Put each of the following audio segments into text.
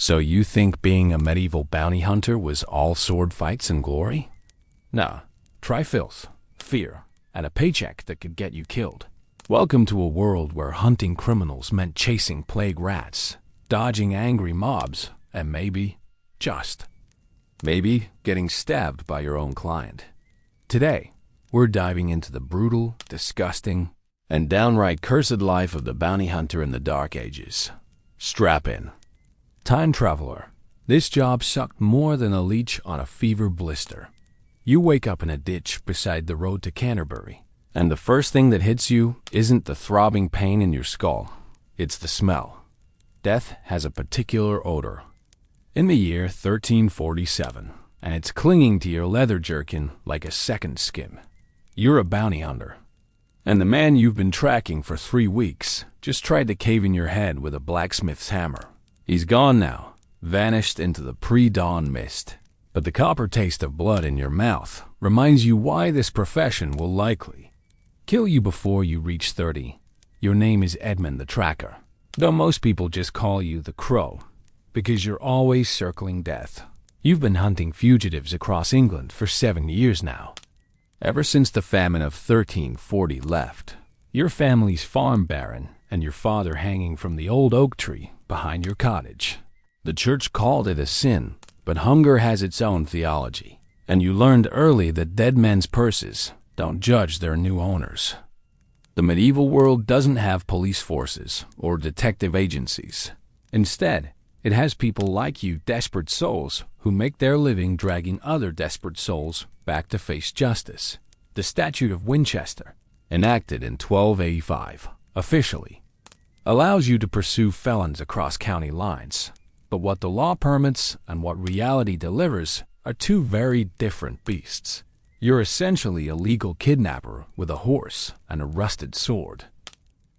So you think being a medieval bounty hunter was all sword fights and glory? Nah, try filth, fear, and a paycheck that could get you killed. Welcome to a world where hunting criminals meant chasing plague rats, dodging angry mobs, and maybe, just maybe, getting stabbed by your own client. Today, we're diving into the brutal, disgusting, and downright cursed life of the bounty hunter in the Dark Ages. Strap in. Time traveler. This job sucked more than a leech on a fever blister. You wake up in a ditch beside the road to Canterbury, and the first thing that hits you isn't the throbbing pain in your skull. It's the smell. Death has a particular odor. In the year 1347, and it's clinging to your leather jerkin like a second skin. You're a bounty hunter, and the man you've been tracking for 3 weeks just tried to cave in your head with a blacksmith's hammer. He's gone now, vanished into the pre-dawn mist. But the copper taste of blood in your mouth reminds you why this profession will likely kill you before you reach 30. Your name is Edmund the Tracker, though most people just call you the Crow, because you're always circling death. You've been hunting fugitives across England for 7 years now. Ever since the famine of 1340 left, your family's farm barren and your father hanging from the old oak tree behind your cottage. The church called it a sin, but hunger has its own theology, and you learned early that dead men's purses don't judge their new owners. The medieval world doesn't have police forces or detective agencies. Instead, it has people like you, desperate souls, who make their living dragging other desperate souls back to face justice. The Statute of Winchester, enacted in 1285, officially allows you to pursue felons across county lines. But what the law permits and what reality delivers are two very different beasts. You're essentially a legal kidnapper with a horse and a rusted sword,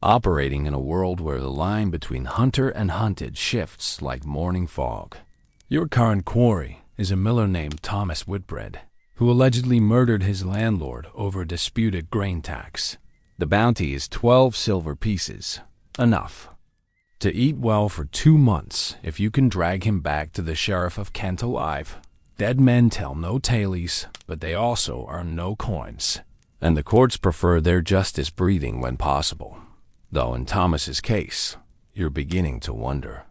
operating in a world where the line between hunter and hunted shifts like morning fog. Your current quarry is a miller named Thomas Whitbread, who allegedly murdered his landlord over a disputed grain tax. The bounty is 12 silver pieces. Enough to eat well for 2 months if you can drag him back to the sheriff of Kent alive. Dead men tell no tales, but they also earn no coins, and the courts prefer their justice breathing when possible. Though in Thomas's case, you're beginning to wonder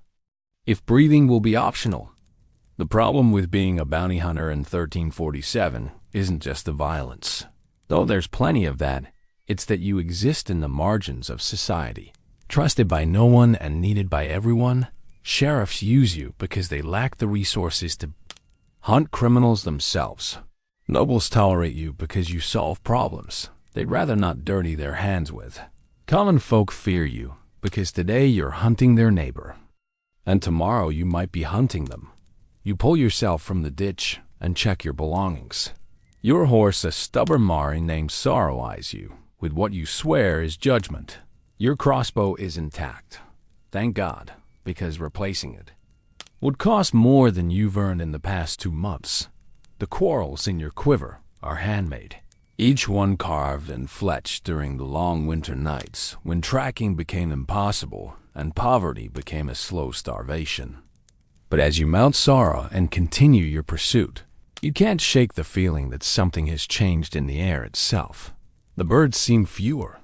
if breathing will be optional. The problem with being a bounty hunter in 1347 isn't just the violence. Though there's plenty of that, it's that you exist in the margins of society. Trusted by no one and needed by everyone, sheriffs use you because they lack the resources to hunt criminals themselves. Nobles tolerate you because you solve problems they'd rather not dirty their hands with. Common folk fear you because today you're hunting their neighbor, and tomorrow you might be hunting them. You pull yourself from the ditch and check your belongings. Your horse, a stubborn Mari named Sorrow, eyes you with what you swear is judgment. Your crossbow is intact, thank God, because replacing it would cost more than you've earned in the past 2 months. The quarrels in your quiver are handmade, each one carved and fletched during the long winter nights when tracking became impossible and poverty became a slow starvation. But as you mount Sorrow and continue your pursuit, you can't shake the feeling that something has changed in the air itself. The birds seem fewer.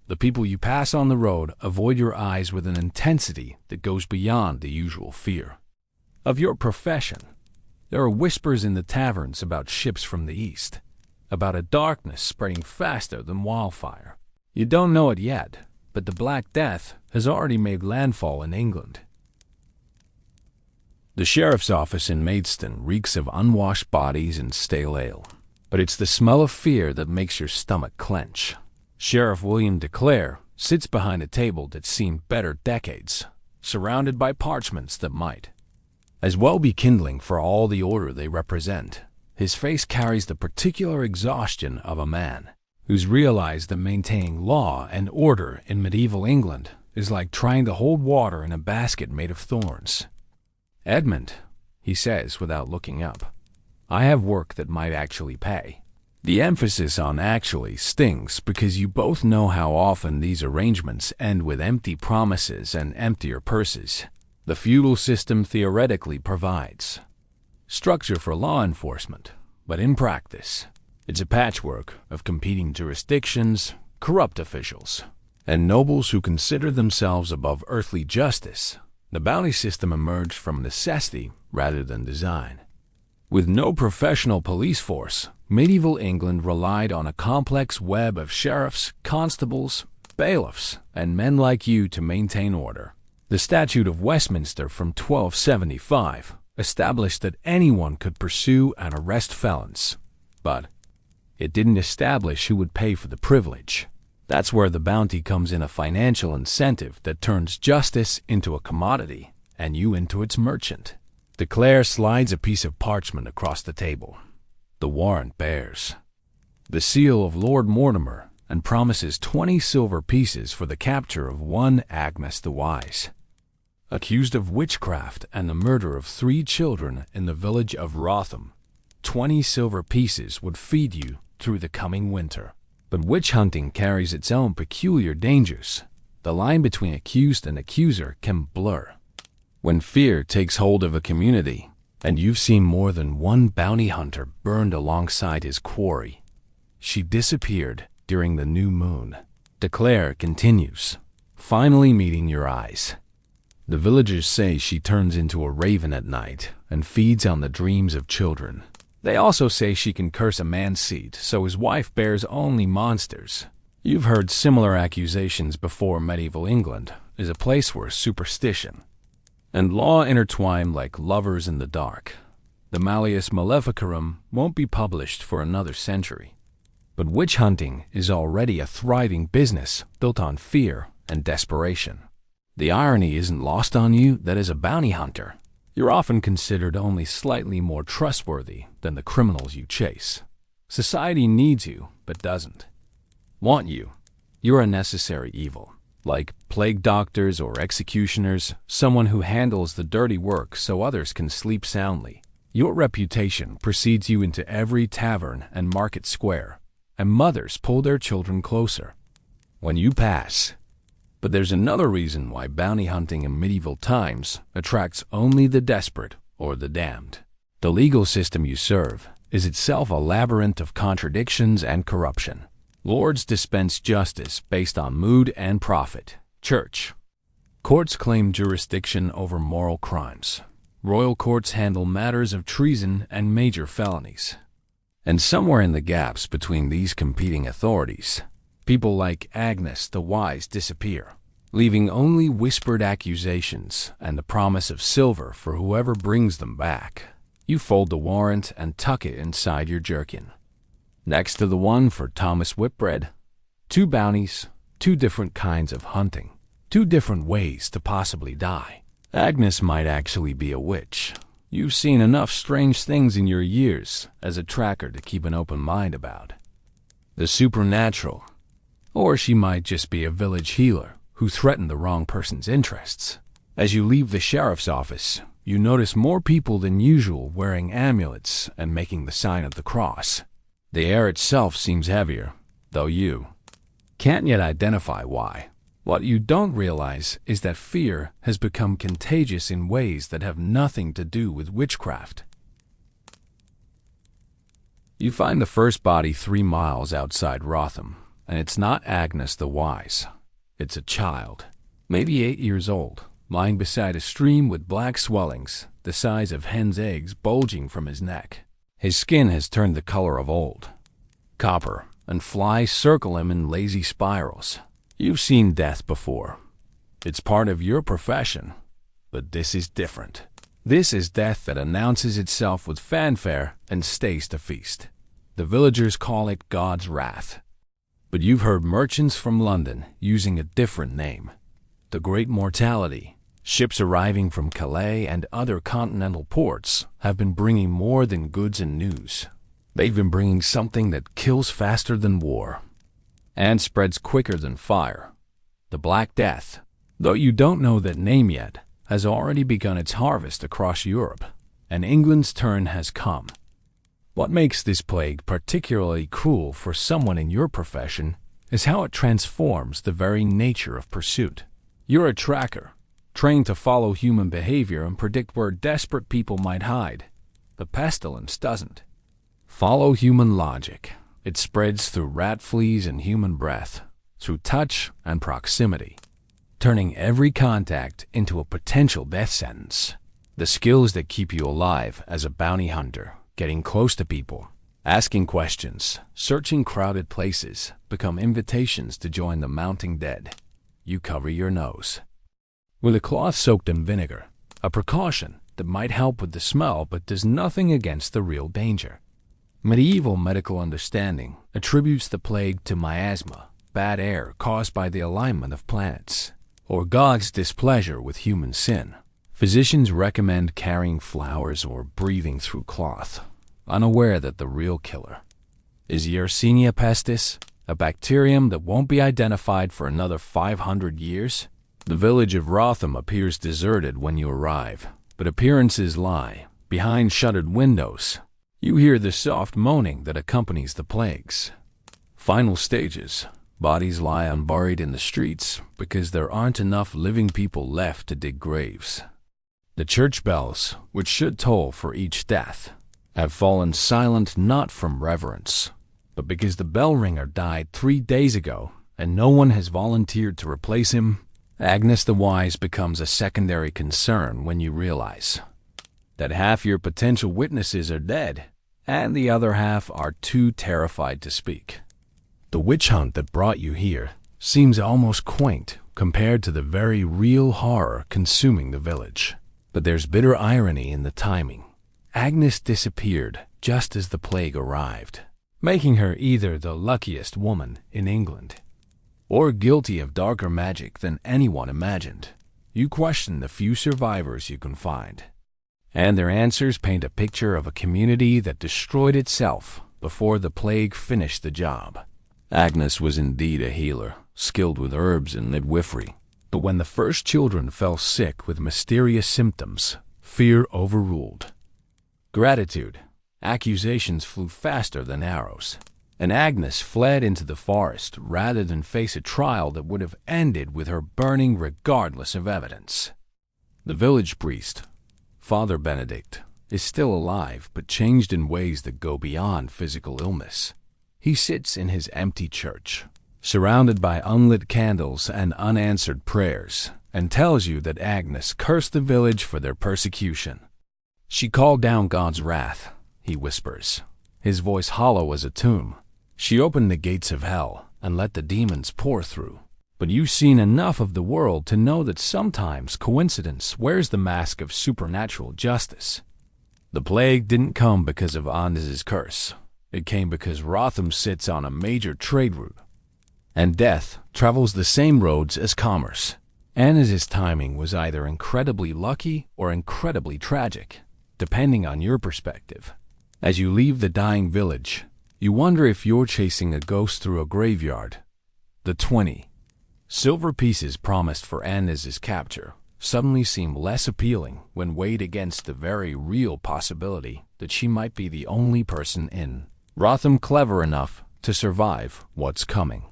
The people you pass on the road avoid your eyes with an intensity that goes beyond the usual fear of your profession. There are whispers in the taverns about ships from the east, about a darkness spreading faster than wildfire. You don't know it yet, but the Black Death has already made landfall in England. The sheriff's office in Maidstone reeks of unwashed bodies and stale ale, but it's the smell of fear that makes your stomach clench. Sheriff William de Clare sits behind a table that's seen better decades, surrounded by parchments that might as well be kindling for all the order they represent. His face carries the particular exhaustion of a man who's realized that maintaining law and order in medieval England is like trying to hold water in a basket made of thorns. "Edmund," he says without looking up, "I have work that might actually pay." The emphasis on "actually" stings because you both know how often these arrangements end with empty promises and emptier purses. The feudal system theoretically provides structure for law enforcement, but in practice, it's a patchwork of competing jurisdictions, corrupt officials, and nobles who consider themselves above earthly justice. The bounty system emerged from necessity rather than design. With no professional police force, medieval England relied on a complex web of sheriffs, constables, bailiffs, and men like you to maintain order. The Statute of Westminster from 1275 established that anyone could pursue and arrest felons, but it didn't establish who would pay for the privilege. That's where the bounty comes in, a financial incentive that turns justice into a commodity and you into its merchant. De Clare slides a piece of parchment across the table. The warrant bears the seal of Lord Mortimer and promises 20 silver pieces for the capture of one Agnes the Wise, accused of witchcraft and the murder of 3 children in the village of Wrotham. 20 silver pieces would feed you through the coming winter. But witch hunting carries its own peculiar dangers. The line between accused and accuser can blur. When fear takes hold of a community, and you've seen more than one bounty hunter burned alongside his quarry. She disappeared during the new moon. De Clare continues, finally meeting your eyes. The villagers say she turns into a raven at night and feeds on the dreams of children. They also say she can curse a man's seed, so his wife bears only monsters. You've heard similar accusations before. Medieval England is a place where superstition and law intertwine like lovers in the dark. The Malleus Maleficarum won't be published for another century. But witch hunting is already a thriving business built on fear and desperation. The irony isn't lost on you that as a bounty hunter, you're often considered only slightly more trustworthy than the criminals you chase. Society needs you, but doesn't want you. You're a necessary evil, like plague doctors or executioners, someone who handles the dirty work so others can sleep soundly. Your reputation precedes you into every tavern and market square, and mothers pull their children closer when you pass. But there's another reason why bounty hunting in medieval times attracts only the desperate or the damned. The legal system you serve is itself a labyrinth of contradictions and corruption. Lords dispense justice based on mood and profit. Church courts claim jurisdiction over moral crimes. Royal courts handle matters of treason and major felonies. And somewhere in the gaps between these competing authorities, people like Agnes the Wise disappear, leaving only whispered accusations and the promise of silver for whoever brings them back. You fold the warrant and tuck it inside your jerkin, next to the one for Thomas Whitbread. 2 bounties, 2 different kinds of hunting, 2 different ways to possibly die. Agnes might actually be a witch. You've seen enough strange things in your years as a tracker to keep an open mind about the supernatural. Or she might just be a village healer who threatened the wrong person's interests. As you leave the sheriff's office, you notice more people than usual wearing amulets and making the sign of the cross. The air itself seems heavier, though you can't yet identify why. What you don't realize is that fear has become contagious in ways that have nothing to do with witchcraft. You find the first body 3 miles outside Wrotham, and it's not Agnes the Wise. It's a child, maybe 8 years old, lying beside a stream with black swellings, the size of hen's eggs, bulging from his neck. His skin has turned the color of old copper, and flies circle him in lazy spirals. You've seen death before. It's part of your profession, but this is different. This is death that announces itself with fanfare and stays to feast. The villagers call it God's wrath. But you've heard merchants from London using a different name. The Great Mortality. Ships arriving from Calais and other continental ports have been bringing more than goods and news. They've been bringing something that kills faster than war and spreads quicker than fire. The Black Death, though you don't know that name yet, has already begun its harvest across Europe, and England's turn has come. What makes this plague particularly cruel for someone in your profession is how it transforms the very nature of pursuit. You're a tracker, trained to follow human behavior and predict where desperate people might hide. The pestilence doesn't follow human logic. It spreads through rat fleas and human breath, through touch and proximity, turning every contact into a potential death sentence. The skills that keep you alive as a bounty hunter, getting close to people, asking questions, searching crowded places, become invitations to join the mounting dead. You cover your nose with a cloth soaked in vinegar, a precaution that might help with the smell but does nothing against the real danger. Medieval medical understanding attributes the plague to miasma, bad air caused by the alignment of planets, or God's displeasure with human sin. Physicians recommend carrying flowers or breathing through cloth, unaware that the real killer is Yersinia pestis, a bacterium that won't be identified for another 500 years. The village of Rotham appears deserted when you arrive, but appearances lie behind shuttered windows. You hear the soft moaning that accompanies the plagues. Final stages. Bodies lie unburied in the streets because there aren't enough living people left to dig graves. The church bells, which should toll for each death, have fallen silent not from reverence, but because the bell ringer died 3 days ago and no one has volunteered to replace him. Agnes the Wise becomes a secondary concern when you realize that half your potential witnesses are dead and the other half are too terrified to speak. The witch hunt that brought you here seems almost quaint compared to the very real horror consuming the village. But there's bitter irony in the timing. Agnes disappeared just as the plague arrived, making her either the luckiest woman in England or guilty of darker magic than anyone imagined. You question the few survivors you can find, and their answers paint a picture of a community that destroyed itself before the plague finished the job. Agnes was indeed a healer, skilled with herbs and midwifery. But when the first children fell sick with mysterious symptoms, fear overruled gratitude. Accusations flew faster than arrows, and Agnes fled into the forest rather than face a trial that would have ended with her burning regardless of evidence. The village priest, Father Benedict, is still alive but changed in ways that go beyond physical illness. He sits in his empty church, surrounded by unlit candles and unanswered prayers, and tells you that Agnes cursed the village for their persecution. She called down God's wrath, he whispers, his voice hollow as a tomb. She opened the gates of hell and let the demons pour through. But you've seen enough of the world to know that sometimes coincidence wears the mask of supernatural justice. The plague didn't come because of Agnes's curse. It came because Rotham sits on a major trade route, and death travels the same roads as commerce. Agnes's timing was either incredibly lucky or incredibly tragic, depending on your perspective. As you leave the dying village, you wonder if you're chasing a ghost through a graveyard. The 20 silver pieces promised for Agnes's capture suddenly seem less appealing when weighed against the very real possibility that she might be the only person in Rotham clever enough to survive what's coming.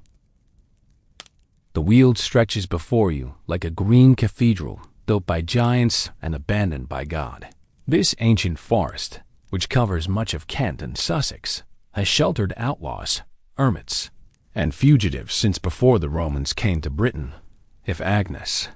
The Weald stretches before you like a green cathedral built by giants and abandoned by God. This ancient forest, which covers much of Kent and Sussex, has sheltered outlaws, hermits, and fugitives since before the Romans came to Britain. If Agnes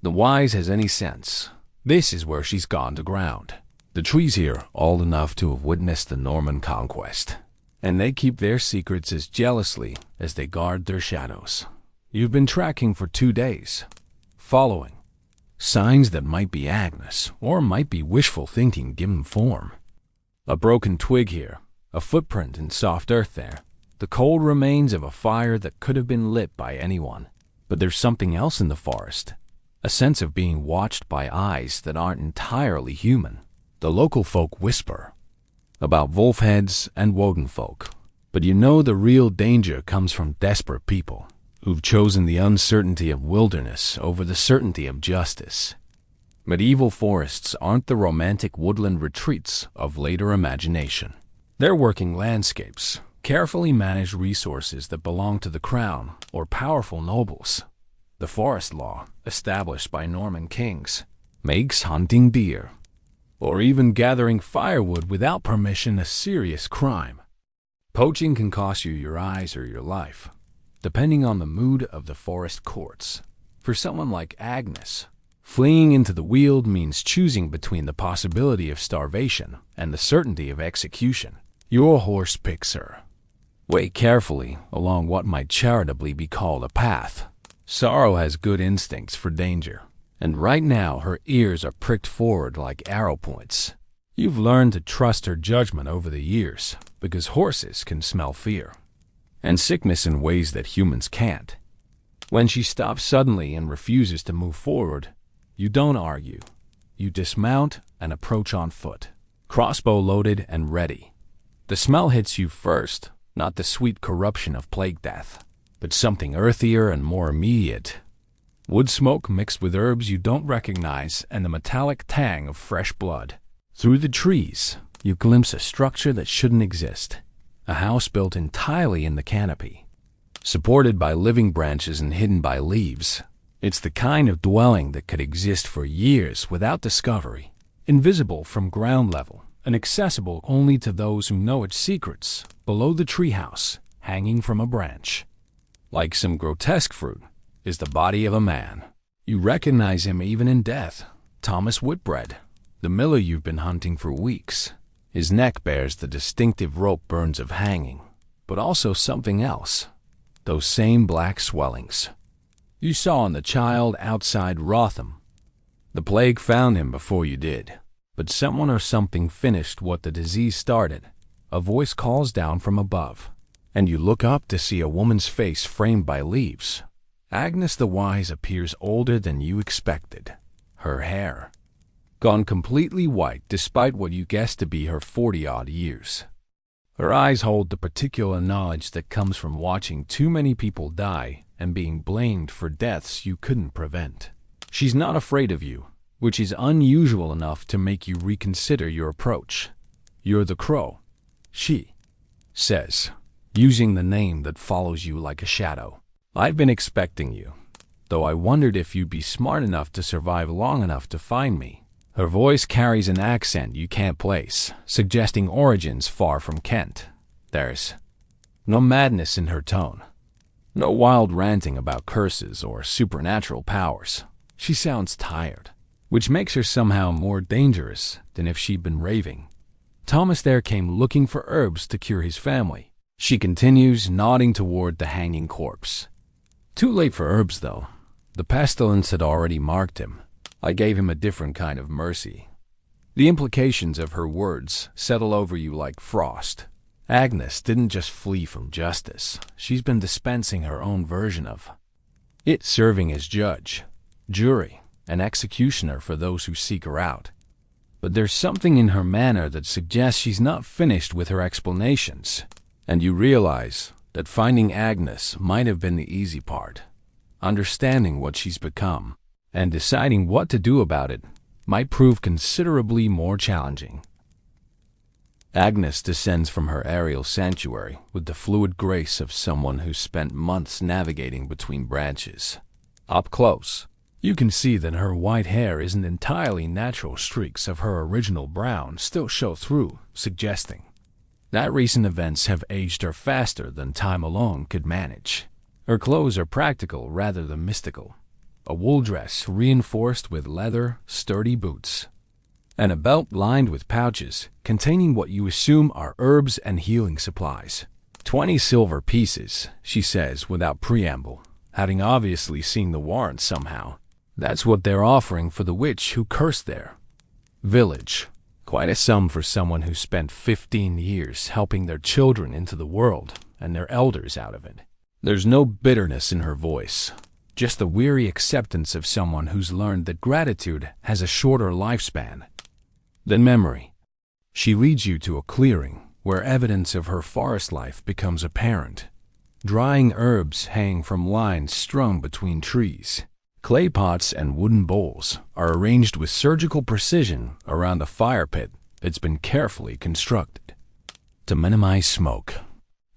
the Wise has any sense, this is where she's gone to ground. The trees here old enough to have witnessed the Norman conquest, and they keep their secrets as jealously as they guard their shadows. You've been tracking for 2 days, following signs that might be Agnes or might be wishful thinking given form. A broken twig here, a footprint in soft earth there, the cold remains of a fire that could have been lit by anyone. But there's something else in the forest, a sense of being watched by eyes that aren't entirely human. The local folk whisper about wolfheads and wodenfolk, but you know the real danger comes from desperate people who've chosen the uncertainty of wilderness over the certainty of justice. Medieval forests aren't the romantic woodland retreats of later imagination. They're working landscapes, carefully managed resources that belong to the crown or powerful nobles. The forest law, established by Norman kings, makes hunting deer, or even gathering firewood without permission, a serious crime. Poaching can cost you your eyes or your life, depending on the mood of the forest courts. For someone like Agnes, fleeing into the wild means choosing between the possibility of starvation and the certainty of execution. Your horse picks her. Weigh carefully along what might charitably be called a path. Sorrow has good instincts for danger, and right now her ears are pricked forward like arrow points. You've learned to trust her judgment over the years, because horses can smell fear and sickness in ways that humans can't. When she stops suddenly and refuses to move forward, you don't argue. You dismount and approach on foot, crossbow loaded and ready. The smell hits you first, not the sweet corruption of plague death, but something earthier and more immediate. Wood smoke mixed with herbs you don't recognize and the metallic tang of fresh blood. Through the trees, you glimpse a structure that shouldn't exist. A house built entirely in the canopy, supported by living branches and hidden by leaves. It's the kind of dwelling that could exist for years without discovery, invisible from ground level and accessible only to those who know its secrets, below the treehouse, hanging from a branch. Like some grotesque fruit, is the body of a man. You recognize him even in death. Thomas Whitbread, the miller you've been hunting for weeks. His neck bears the distinctive rope burns of hanging, but also something else. Those same black swellings you saw in the child outside Rotham. The plague found him before you did, but someone or something finished what the disease started. A voice calls down from above, and you look up to see a woman's face framed by leaves. Agnes the Wise appears older than you expected. Her hair gone completely white despite what you guessed to be her 40-odd years. Her eyes hold the particular knowledge that comes from watching too many people die and being blamed for deaths you couldn't prevent. She's not afraid of you, which is unusual enough to make you reconsider your approach. You're the crow, she says, using the name that follows you like a shadow. I've been expecting you, though I wondered if you'd be smart enough to survive long enough to find me. Her voice carries an accent you can't place, suggesting origins far from Kent. There's no madness in her tone, no wild ranting about curses or supernatural powers. She sounds tired, which makes her somehow more dangerous than if she'd been raving. Thomas there came looking for herbs to cure his family. She continues, nodding toward the hanging corpse. Too late for herbs, though. The pestilence had already marked him. I gave him a different kind of mercy. The implications of her words settle over you like frost. Agnes didn't just flee from justice. She's been dispensing her own version of it, serving as judge, jury, and executioner for those who seek her out. But there's something in her manner that suggests she's not finished with her explanations, and you realize that finding Agnes might have been the easy part. Understanding what she's become and deciding what to do about it might prove considerably more challenging. Agnes descends from her aerial sanctuary with the fluid grace of someone who's spent months navigating between branches. Up close, you can see that her white hair isn't entirely natural. Streaks of her original brown still show through, suggesting that recent events have aged her faster than time alone could manage. Her clothes are practical rather than mystical. A wool dress reinforced with leather, sturdy boots, and a belt lined with pouches containing what you assume are herbs and healing supplies. 20 silver pieces, she says without preamble, having obviously seen the warrant somehow. That's what they're offering for the witch who cursed their village. Quite a sum for someone who spent 15 years helping their children into the world and their elders out of it. There's no bitterness in her voice, just the weary acceptance of someone who's learned that gratitude has a shorter lifespan than memory. She leads you to a clearing where evidence of her forest life becomes apparent. Drying herbs hang from lines strung between trees. Clay pots and wooden bowls are arranged with surgical precision around a fire pit that's been carefully constructed to minimize smoke.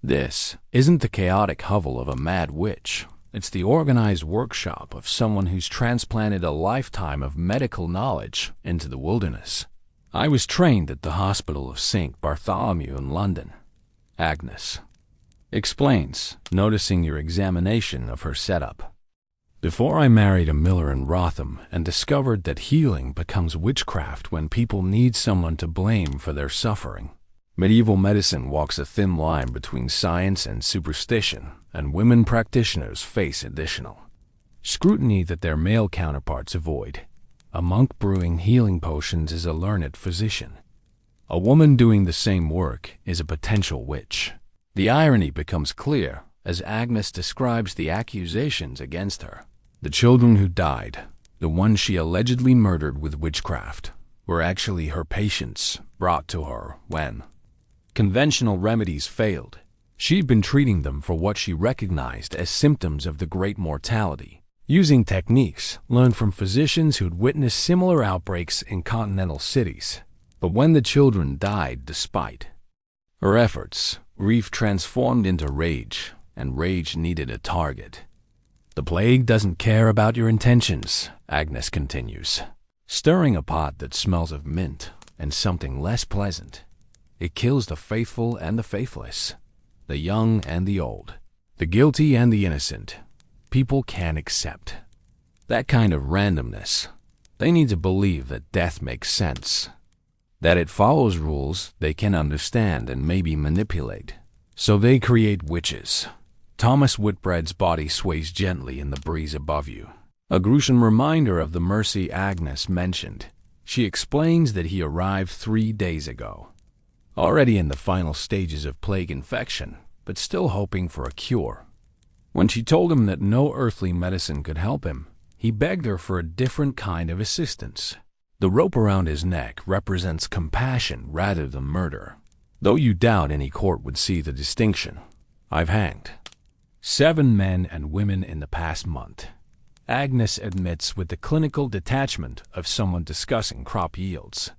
This isn't the chaotic hovel of a mad witch. It's the organized workshop of someone who's transplanted a lifetime of medical knowledge into the wilderness. I was trained at the Hospital of St. Bartholomew in London. Agnes explains, noticing your examination of her setup. Before I married a miller in Wrotham and discovered that healing becomes witchcraft when people need someone to blame for their suffering. Medieval medicine walks a thin line between science and superstition, and women practitioners face additional scrutiny that their male counterparts avoid. A monk brewing healing potions is a learned physician. A woman doing the same work is a potential witch. The irony becomes clear as Agnes describes the accusations against her. The children who died, the ones she allegedly murdered with witchcraft, were actually her patients brought to her when conventional remedies failed. She'd been treating them for what she recognized as symptoms of the great mortality, using techniques learned from physicians who'd witnessed similar outbreaks in continental cities. But when the children died despite her efforts, grief transformed into rage, and rage needed a target. The plague doesn't care about your intentions, Agnes continues, stirring a pot that smells of mint and something less pleasant. It kills the faithful and the faithless, the young and the old, the guilty and the innocent. People can't accept that kind of randomness. They need to believe that death makes sense, that it follows rules they can understand and maybe manipulate. So they create witches. Thomas Whitbread's body sways gently in the breeze above you, a gruesome reminder of the mercy Agnes mentioned. She explains that he arrived 3 days ago, already in the final stages of plague infection, but still hoping for a cure. When she told him that no earthly medicine could help him, he begged her for a different kind of assistance. The rope around his neck represents compassion rather than murder, though you doubt any court would see the distinction. I've hanged 7 men and women in the past month, Agnes admits with the clinical detachment of someone discussing crop yields.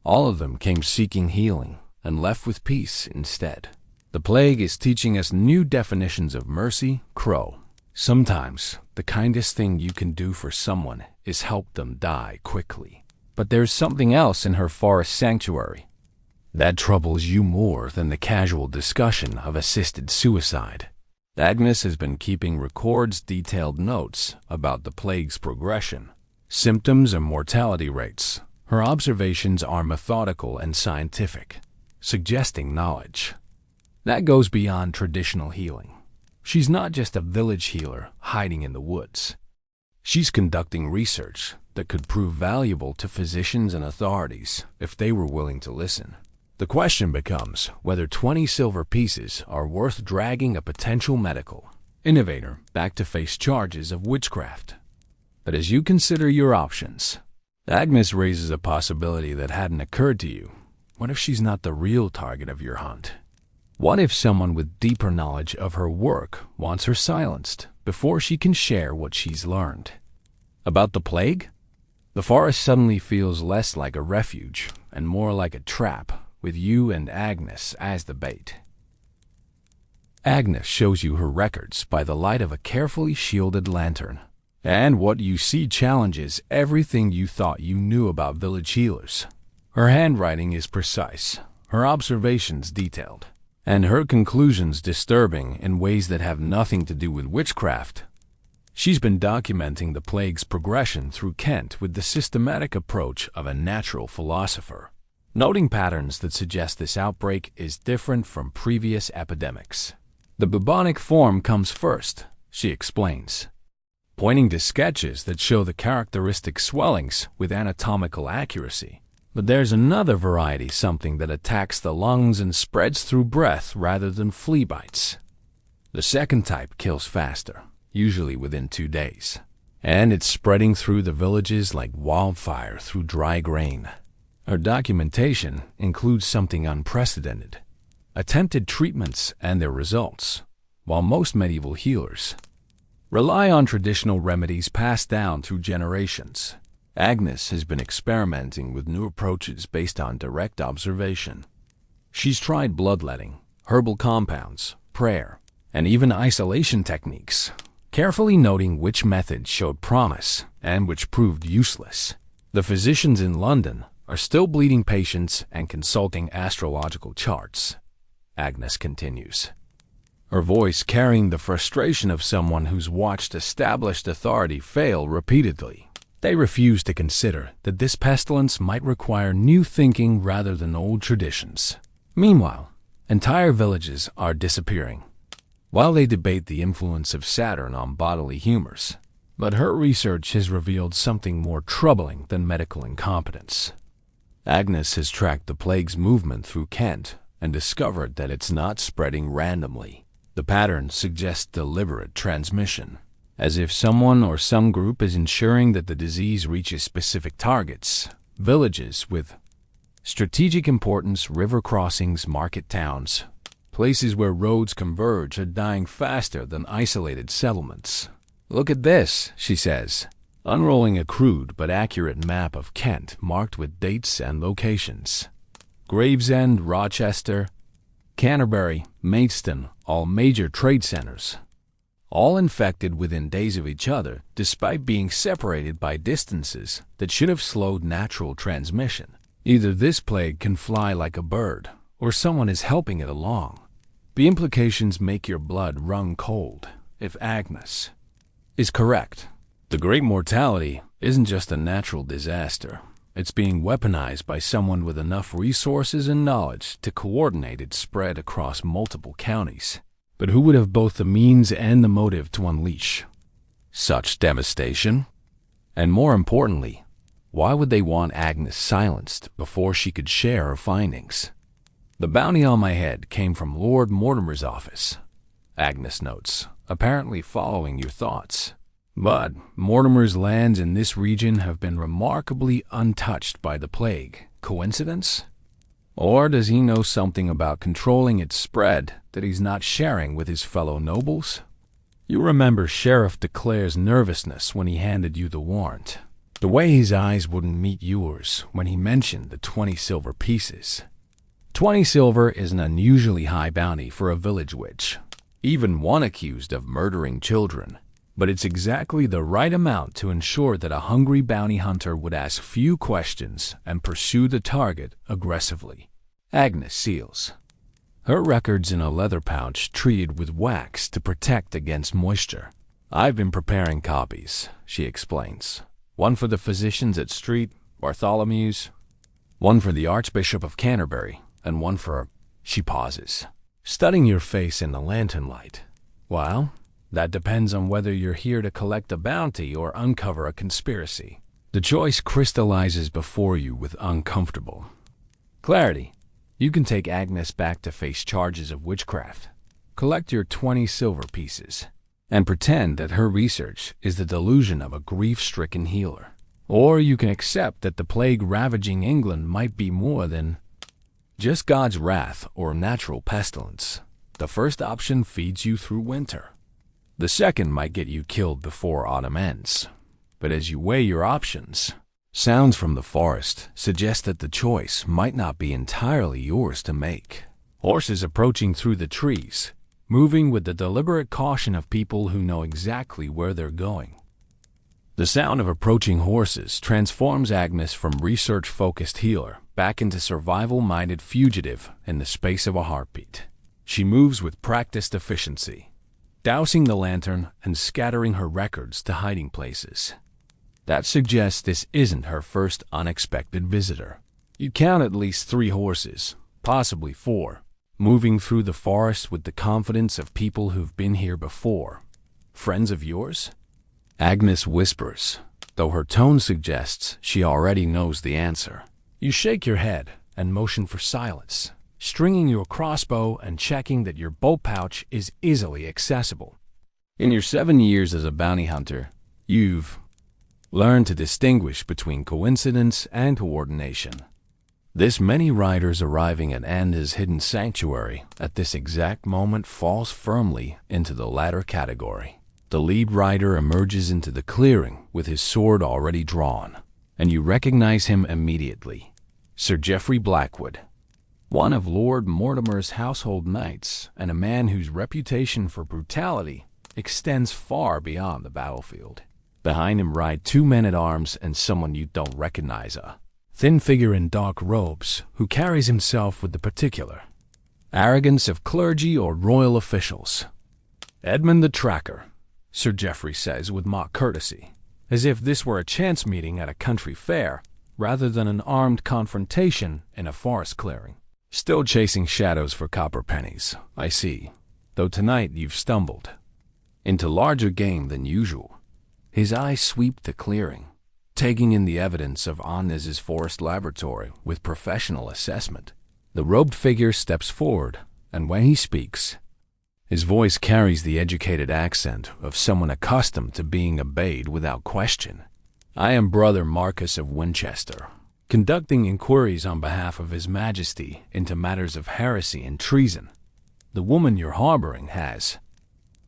All of them came seeking healing and left with peace instead. The plague is teaching us new definitions of mercy, Crow. Sometimes the kindest thing you can do for someone is help them die quickly. But there's something else in her forest sanctuary that troubles you more than the casual discussion of assisted suicide. Agnes has been keeping records detailed notes about the plague's progression, symptoms and mortality rates. Her observations are methodical and scientific, suggesting knowledge that goes beyond traditional healing. She's not just a village healer hiding in the woods. She's conducting research that could prove valuable to physicians and authorities if they were willing to listen. The question becomes whether 20 silver pieces are worth dragging a potential medical innovator back to face charges of witchcraft. But as you consider your options, Agnes raises a possibility that hadn't occurred to you. What if she's not the real target of your hunt? What if someone with deeper knowledge of her work wants her silenced before she can share what she's learned? About the plague? The forest suddenly feels less like a refuge and more like a trap, with you and Agnes as the bait. Agnes shows you her records by the light of a carefully shielded lantern, and what you see challenges everything you thought you knew about village healers. Her handwriting is precise, her observations detailed, and her conclusions disturbing in ways that have nothing to do with witchcraft. She's been documenting the plague's progression through Kent with the systematic approach of a natural philosopher, noting patterns that suggest this outbreak is different from previous epidemics. The bubonic form comes first, she explains, pointing to sketches that show the characteristic swellings with anatomical accuracy. But there's another variety, something that attacks the lungs and spreads through breath rather than flea bites. The second type kills faster, usually within 2 days, and it's spreading through the villages like wildfire through dry grain. Her documentation includes something unprecedented: attempted treatments and their results. While most medieval healers rely on traditional remedies passed down through generations, Agnes has been experimenting with new approaches based on direct observation. She's tried bloodletting, herbal compounds, prayer, and even isolation techniques. carefully noting which method showed promise and which proved useless. The physicians in London are still bleeding patients and consulting astrological charts, Agnes continues, her voice carrying the frustration of someone who's watched established authority fail repeatedly. They refuse to consider that this pestilence might require new thinking rather than old traditions. Meanwhile, entire villages are disappearing, while they debate the influence of Saturn on bodily humors. But her research has revealed something more troubling than medical incompetence. Agnes has tracked the plague's movement through Kent and discovered that it's not spreading randomly. The pattern suggests deliberate transmission, as if someone or some group is ensuring that the disease reaches specific targets, villages with strategic importance, river crossings, market towns. Places where roads converge are dying faster than isolated settlements. Look at this, she says, unrolling a crude but accurate map of Kent marked with dates and locations. Gravesend, Rochester, Canterbury, Maidstone, all major trade centers, all infected within days of each other despite being separated by distances that should have slowed natural transmission. Either this plague can fly like a bird, or someone is helping it along. The implications make your blood run cold if Agnes is correct. The Great Mortality isn't just a natural disaster. It's being weaponized by someone with enough resources and knowledge to coordinate its spread across multiple counties. But who would have both the means and the motive to unleash such devastation? And more importantly, why would they want Agnes silenced before she could share her findings? The bounty on my head came from Lord Mortimer's office, Agnes notes, apparently following your thoughts. But Mortimer's lands in this region have been remarkably untouched by the plague. Coincidence? Or does he know something about controlling its spread that he's not sharing with his fellow nobles? You remember Sheriff DeClare's nervousness when he handed you the warrant. The way his eyes wouldn't meet yours when he mentioned the 20 silver pieces. 20 silver is an unusually high bounty for a village witch, even one accused of murdering children. But it's exactly the right amount to ensure that a hungry bounty hunter would ask few questions and pursue the target aggressively. Agnes seals her records in a leather pouch treated with wax to protect against moisture. I've been preparing copies, she explains. One for the physicians at St. Bartholomew's, one for the Archbishop of Canterbury, and one for... She pauses, studying your face in the lantern light. Well, that depends on whether you're here to collect a bounty or uncover a conspiracy. The choice crystallizes before you with uncomfortable clarity. You can take Agnes back to face charges of witchcraft, collect your 20 silver pieces, and pretend that her research is the delusion of a grief-stricken healer. Or you can accept that the plague ravaging England might be more than just God's wrath or natural pestilence. The first option feeds you through winter. The second might get you killed before autumn ends. But as you weigh your options, sounds from the forest suggest that the choice might not be entirely yours to make. Horses approaching through the trees, moving with the deliberate caution of people who know exactly where they're going. The sound of approaching horses transforms Agnes from research-focused healer back into survival-minded fugitive in the space of a heartbeat. She moves with practiced efficiency, dousing the lantern and scattering her records to hiding places. That suggests this isn't her first unexpected visitor. You count at least 3 horses, possibly 4, moving through the forest with the confidence of people who've been here before. Friends of yours? Agnes whispers, though her tone suggests she already knows the answer. You shake your head and motion for silence, stringing your crossbow and checking that your bolt pouch is easily accessible. In your 7 years as a bounty hunter, you've learned to distinguish between coincidence and coordination. This many riders arriving at Anda's hidden sanctuary at this exact moment falls firmly into the latter category. The lead rider emerges into the clearing with his sword already drawn, and you recognize him immediately. Sir Geoffrey Blackwood, one of Lord Mortimer's household knights and a man whose reputation for brutality extends far beyond the battlefield. Behind him ride two men-at-arms and someone you don't recognize, a thin figure in dark robes who carries himself with the particular arrogance of clergy or royal officials. "Edmund the Tracker," Sir Geoffrey says with mock courtesy, as if this were a chance meeting at a country fair rather than an armed confrontation in a forest clearing. "Still chasing shadows for copper pennies, I see, though tonight you've stumbled into larger game than usual." His eyes sweep the clearing, taking in the evidence of Annes's forest laboratory with professional assessment. The robed figure steps forward, and when he speaks, his voice carries the educated accent of someone accustomed to being obeyed without question. "I am Brother Marcus of Winchester, conducting inquiries on behalf of His Majesty into matters of heresy and treason. The woman you're harboring has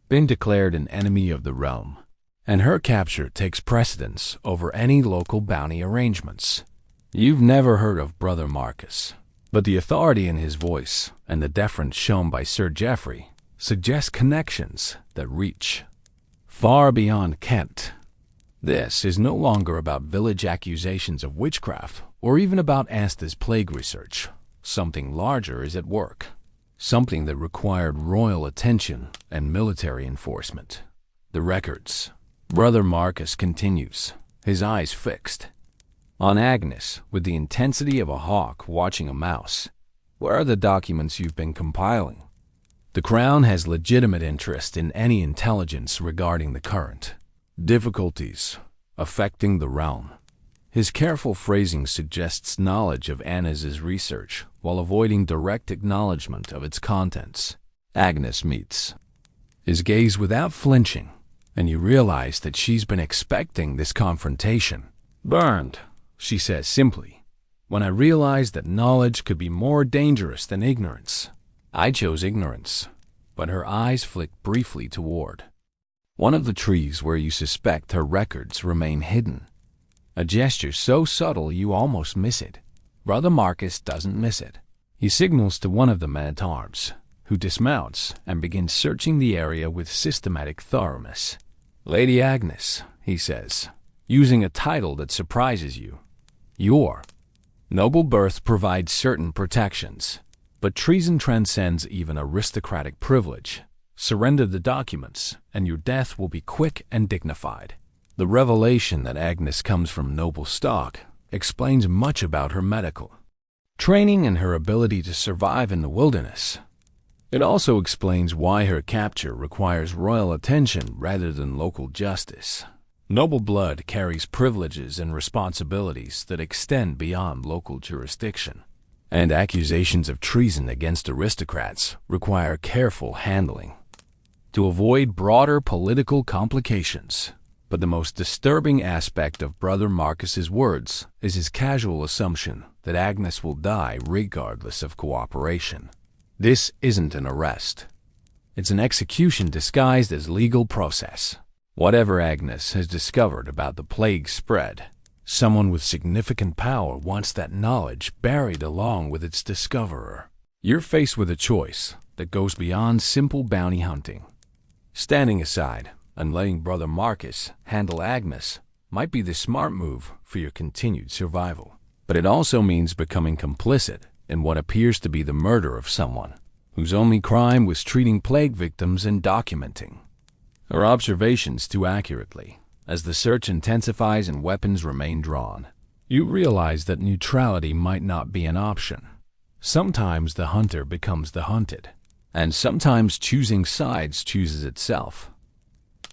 been declared an enemy of the realm, and her capture takes precedence over any local bounty arrangements." You've never heard of Brother Marcus, but the authority in his voice and the deference shown by Sir Geoffrey suggest connections that reach far beyond Kent. This is no longer about village accusations of witchcraft or even about Asta's plague research. Something larger is at work, something that required royal attention and military enforcement. "The records," Brother Marcus continues, his eyes fixed on Agnes with the intensity of a hawk watching a mouse. "Where are the documents you've been compiling? The Crown has legitimate interest in any intelligence regarding the current difficulties affecting the realm." His careful phrasing suggests knowledge of Annes's research while avoiding direct acknowledgement of its contents. Agnes meets his gaze without flinching, and you realize that she's been expecting this confrontation. "Burned," she says simply, "when I realized that knowledge could be more dangerous than ignorance. I chose ignorance." But her eyes flick briefly toward one of the trees where you suspect her records remain hidden. A gesture so subtle you almost miss it. Brother Marcus doesn't miss it. He signals to one of the men-at-arms, who dismounts and begins searching the area with systematic thoroughness. "Lady Agnes," he says, using a title that surprises you, "your noble birth provides certain protections, but treason transcends even aristocratic privilege. Surrender the documents, and your death will be quick and dignified." The revelation that Agnes comes from noble stock explains much about her medical training and her ability to survive in the wilderness. It also explains why her capture requires royal attention rather than local justice. Noble blood carries privileges and responsibilities that extend beyond local jurisdiction, and accusations of treason against aristocrats require careful handling to avoid broader political complications. But the most disturbing aspect of Brother Marcus's words is his casual assumption that Agnes will die regardless of cooperation. This isn't an arrest. It's an execution disguised as legal process. Whatever Agnes has discovered about the plague spread, someone with significant power wants that knowledge buried along with its discoverer. You're faced with a choice that goes beyond simple bounty hunting. Standing aside and letting Brother Marcus handle Agnes might be the smart move for your continued survival. But it also means becoming complicit in what appears to be the murder of someone whose only crime was treating plague victims and documenting her observations too accurately. As the search intensifies and weapons remain drawn, you realize that neutrality might not be an option. Sometimes the hunter becomes the hunted, and sometimes choosing sides chooses itself.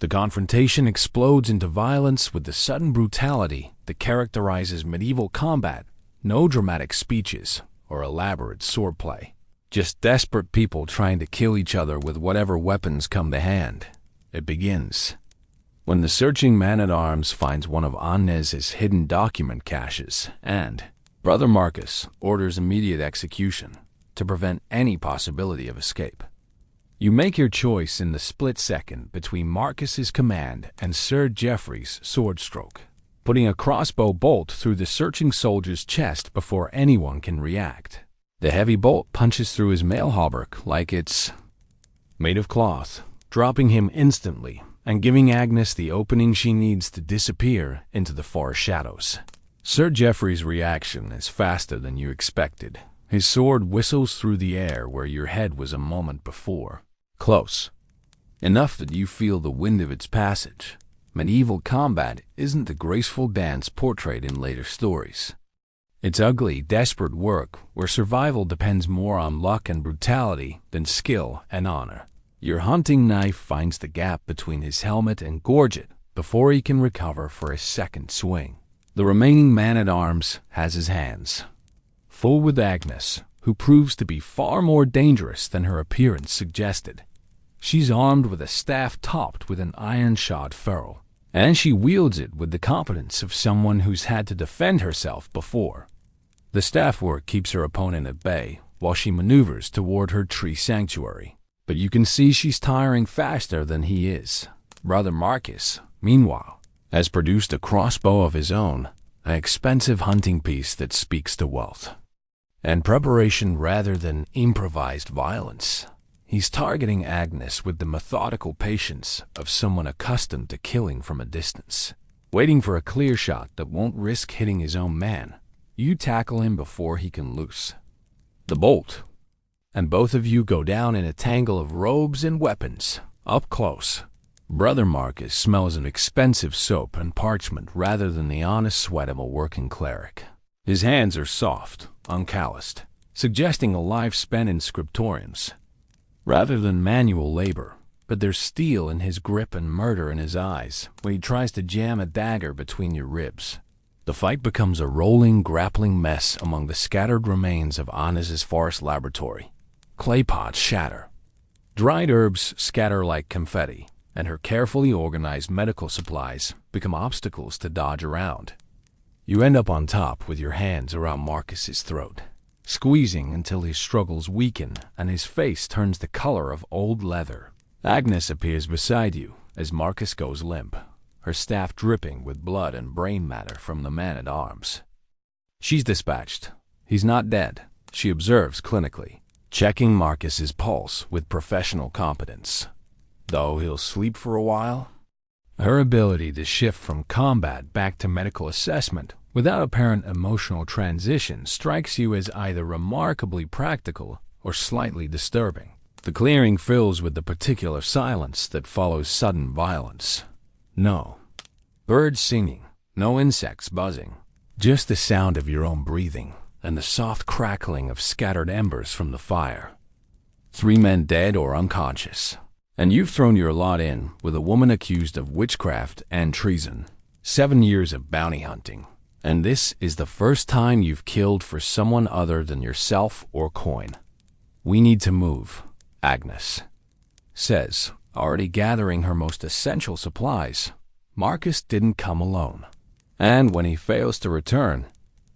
The confrontation explodes into violence with the sudden brutality that characterizes medieval combat. No dramatic speeches or elaborate swordplay, just desperate people trying to kill each other with whatever weapons come to hand. It begins when the searching man-at-arms finds one of Annes's hidden document caches, and Brother Marcus orders immediate execution to prevent any possibility of escape. You make your choice in the split second between Marcus's command and Sir Geoffrey's sword stroke, putting a crossbow bolt through the searching soldier's chest before anyone can react. The heavy bolt punches through his mail hauberk like it's made of cloth, dropping him instantly and giving Agnes the opening she needs to disappear into the far shadows. Sir Geoffrey's reaction is faster than you expected. His sword whistles through the air where your head was a moment before. Close. Enough that you feel the wind of its passage. Medieval combat isn't the graceful dance portrayed in later stories. It's ugly, desperate work where survival depends more on luck and brutality than skill and honor. Your hunting knife finds the gap between his helmet and gorget before he can recover for a second swing. The remaining man-at-arms has his hands full with Agnes, who proves to be far more dangerous than her appearance suggested. She's armed with a staff topped with an iron-shod ferrule, and she wields it with the competence of someone who's had to defend herself before. The staff work keeps her opponent at bay while she maneuvers toward her tree sanctuary, but you can see she's tiring faster than he is. Brother Marcus, meanwhile, has produced a crossbow of his own, an expensive hunting piece that speaks to wealth and preparation rather than improvised violence. He's targeting Agnes with the methodical patience of someone accustomed to killing from a distance, waiting for a clear shot that won't risk hitting his own man. You tackle him before he can loose the bolt, and both of you go down in a tangle of robes and weapons. Up close, Brother Marcus smells of expensive soap and parchment rather than the honest sweat of a working cleric. His hands are soft, uncalloused, suggesting a life spent in scriptoriums rather than manual labor, but there's steel in his grip and murder in his eyes when he tries to jam a dagger between your ribs. The fight becomes a rolling, grappling mess among the scattered remains of Anna's forest laboratory. Clay pots shatter. Dried herbs scatter like confetti, and her carefully organized medical supplies become obstacles to dodge around. You end up on top with your hands around Marcus's throat, squeezing until his struggles weaken and his face turns the color of old leather. Agnes appears beside you as Marcus goes limp, her staff dripping with blood and brain matter from the man-at-arms. She's dispatched. He's not dead, she observes clinically, checking Marcus's pulse with professional competence. Though he'll sleep for a while. Her ability to shift from combat back to medical assessment without apparent emotional transition strikes you as either remarkably practical or slightly disturbing. The clearing fills with the particular silence that follows sudden violence. No birds singing, no insects buzzing, just the sound of your own breathing and the soft crackling of scattered embers from the fire. 3 men dead or unconscious, and you've thrown your lot in with a woman accused of witchcraft and treason. 7 years of bounty hunting, and this is the first time you've killed for someone other than yourself or coin. We need to move, Agnes says, already gathering her most essential supplies. Marcus didn't come alone, and when he fails to return,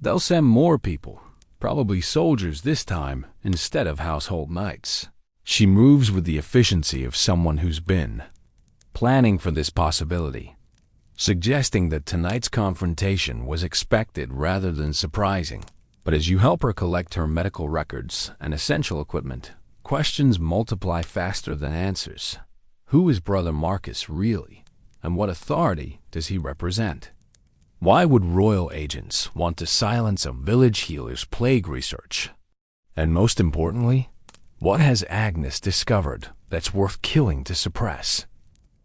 they'll send more people, probably soldiers this time instead of household knights. She moves with the efficiency of someone who's been planning for this possibility, suggesting that tonight's confrontation was expected rather than surprising. But as you help her collect her medical records and essential equipment, questions multiply faster than answers. Who is Brother Marcus really, and what authority does he represent? Why would royal agents want to silence a village healer's plague research? And most importantly, what has Agnes discovered that's worth killing to suppress?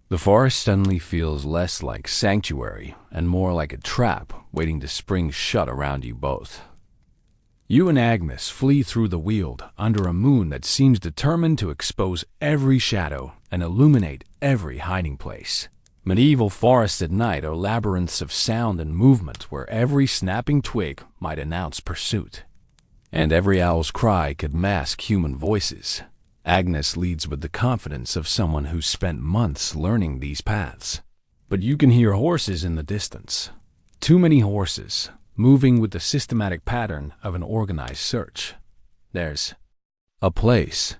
The forest suddenly feels less like sanctuary and more like a trap waiting to spring shut around you both. You and Agnes flee through the Weald under a moon that seems determined to expose every shadow and illuminate every hiding place. Medieval forests at night are labyrinths of sound and movement where every snapping twig might announce pursuit, and every owl's cry could mask human voices. Agnes leads with the confidence of someone who's spent months learning these paths. But you can hear horses in the distance. Too many horses, moving with the systematic pattern of an organized search. There's a place.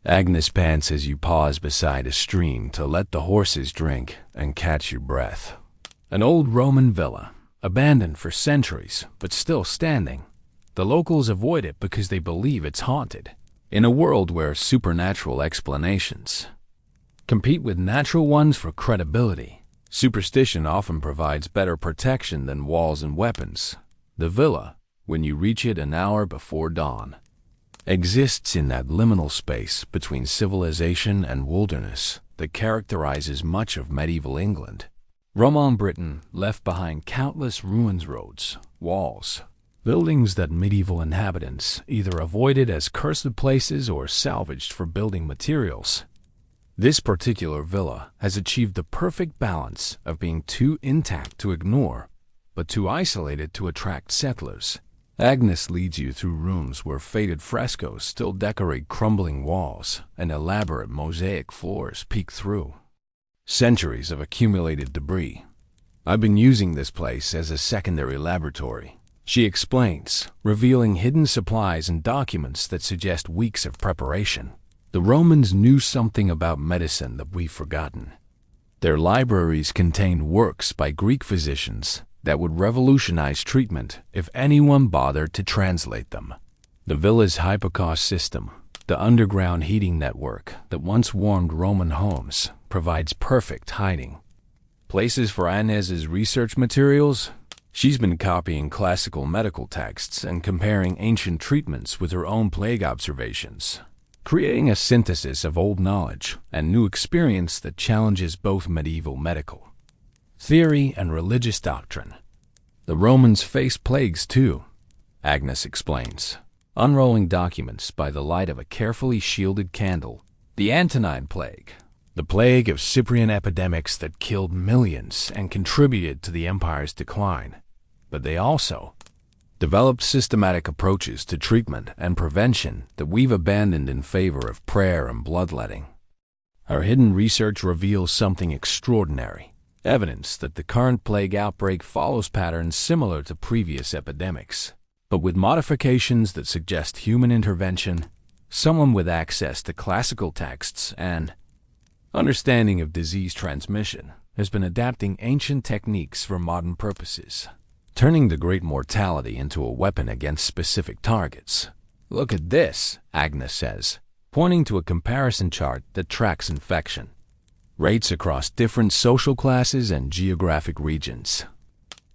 Agnes pants as you pause beside a stream to let the horses drink and catch your breath. An old Roman villa, abandoned for centuries, but still standing. The locals avoid it because they believe it's haunted. In a world where supernatural explanations compete with natural ones for credibility. Superstition often provides better protection than walls and weapons. The villa, when you reach it an hour before dawn, exists in that liminal space between civilization and wilderness that characterizes much of medieval England. Roman Britain left behind countless ruins, roads, walls, buildings that medieval inhabitants either avoided as cursed places or salvaged for building materials. This particular villa has achieved the perfect balance of being too intact to ignore, but too isolated to attract settlers. Agnes leads you through rooms where faded frescoes still decorate crumbling walls and elaborate mosaic floors peek through. Centuries of accumulated debris. I've been using this place as a secondary laboratory, she explains, revealing hidden supplies and documents that suggest weeks of preparation. The Romans knew something about medicine that we've forgotten. Their libraries contained works by Greek physicians that would revolutionize treatment if anyone bothered to translate them. The villa's hypocaust system, the underground heating network that once warmed Roman homes, provides perfect hiding places for Agnes's research materials. She's been copying classical medical texts and comparing ancient treatments with her own plague observations, creating a synthesis of old knowledge and new experience that challenges both medieval medical theory and religious doctrine. The Romans faced plagues too, Agnes explains, unrolling documents by the light of a carefully shielded candle. The Antonine Plague, the plague of Cyprian epidemics that killed millions and contributed to the empire's decline. But they also developed systematic approaches to treatment and prevention that we've abandoned in favor of prayer and bloodletting. Our hidden research reveals something extraordinary, evidence that the current plague outbreak follows patterns similar to previous epidemics, but with modifications that suggest human intervention. Someone with access to classical texts and understanding of disease transmission has been adapting ancient techniques for modern purposes, turning the great mortality into a weapon against specific targets. Look at this, Agnes says, pointing to a comparison chart that tracks infection rates across different social classes and geographic regions.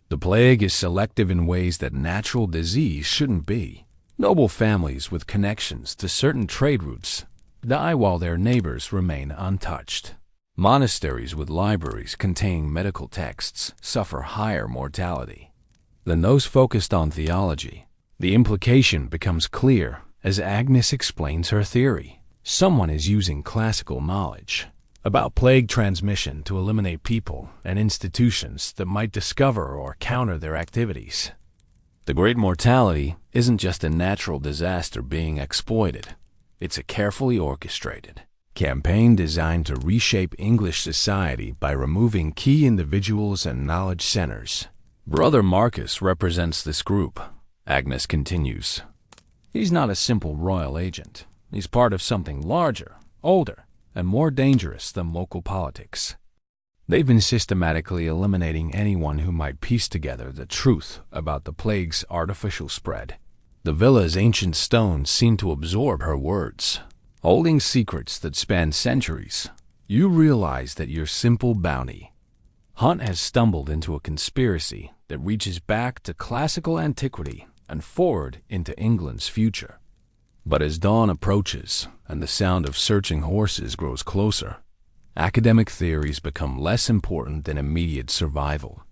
The plague is selective in ways that natural disease shouldn't be. Noble families with connections to certain trade routes die while their neighbors remain untouched. Monasteries with libraries containing medical texts suffer higher mortality than those focused on theology. The implication becomes clear as Agnes explains her theory. Someone is using classical knowledge about plague transmission to eliminate people and institutions that might discover or counter their activities. The Great Mortality isn't just a natural disaster being exploited. It's a carefully orchestrated campaign designed to reshape English society by removing key individuals and knowledge centers. Brother Marcus represents this group, Agnes continues. He's not a simple royal agent. He's part of something larger, older, and more dangerous than local politics. They've been systematically eliminating anyone who might piece together the truth about the plague's artificial spread. The villa's ancient stones seem to absorb her words, holding secrets that span centuries. You realize that your simple bounty hunt has stumbled into a conspiracy that reaches back to classical antiquity and forward into England's future. But as dawn approaches and the sound of searching horses grows closer, academic theories become less important than immediate survival.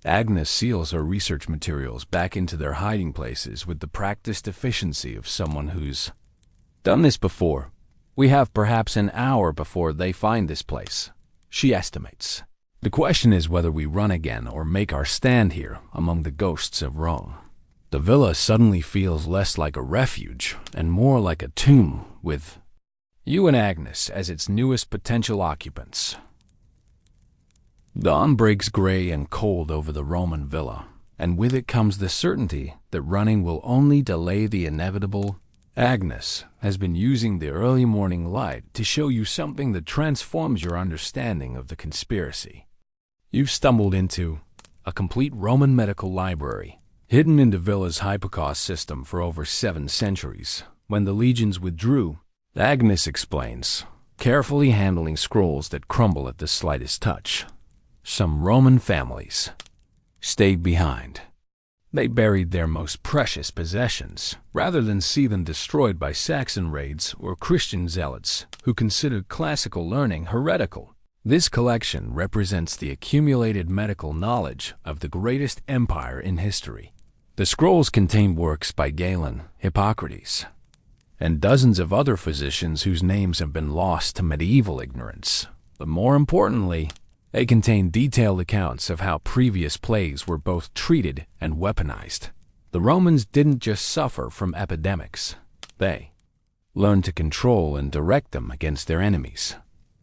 Agnes seals her research materials back into their hiding places with the practiced efficiency of someone who's done this before. We have perhaps an hour before they find this place, she estimates. The question is whether we run again or make our stand here among the ghosts of Rome. The villa suddenly feels less like a refuge and more like a tomb, with you and Agnes as its newest potential occupants. Dawn breaks gray and cold over the Roman villa, and with it comes the certainty that running will only delay the inevitable. Agnes has been using the early morning light to show you something that transforms your understanding of the conspiracy. You've stumbled into a complete Roman medical library, hidden in the villa's hypocaust system for over 7 centuries. When the legions withdrew, Agnes explains, carefully handling scrolls that crumble at the slightest touch. Some Roman families stayed behind. They buried their most precious possessions, rather than see them destroyed by Saxon raids or Christian zealots who considered classical learning heretical. This collection represents the accumulated medical knowledge of the greatest empire in history. The scrolls contain works by Galen, Hippocrates, and dozens of other physicians whose names have been lost to medieval ignorance. But more importantly, they contain detailed accounts of how previous plagues were both treated and weaponized. The Romans didn't just suffer from epidemics. They learned to control and direct them against their enemies.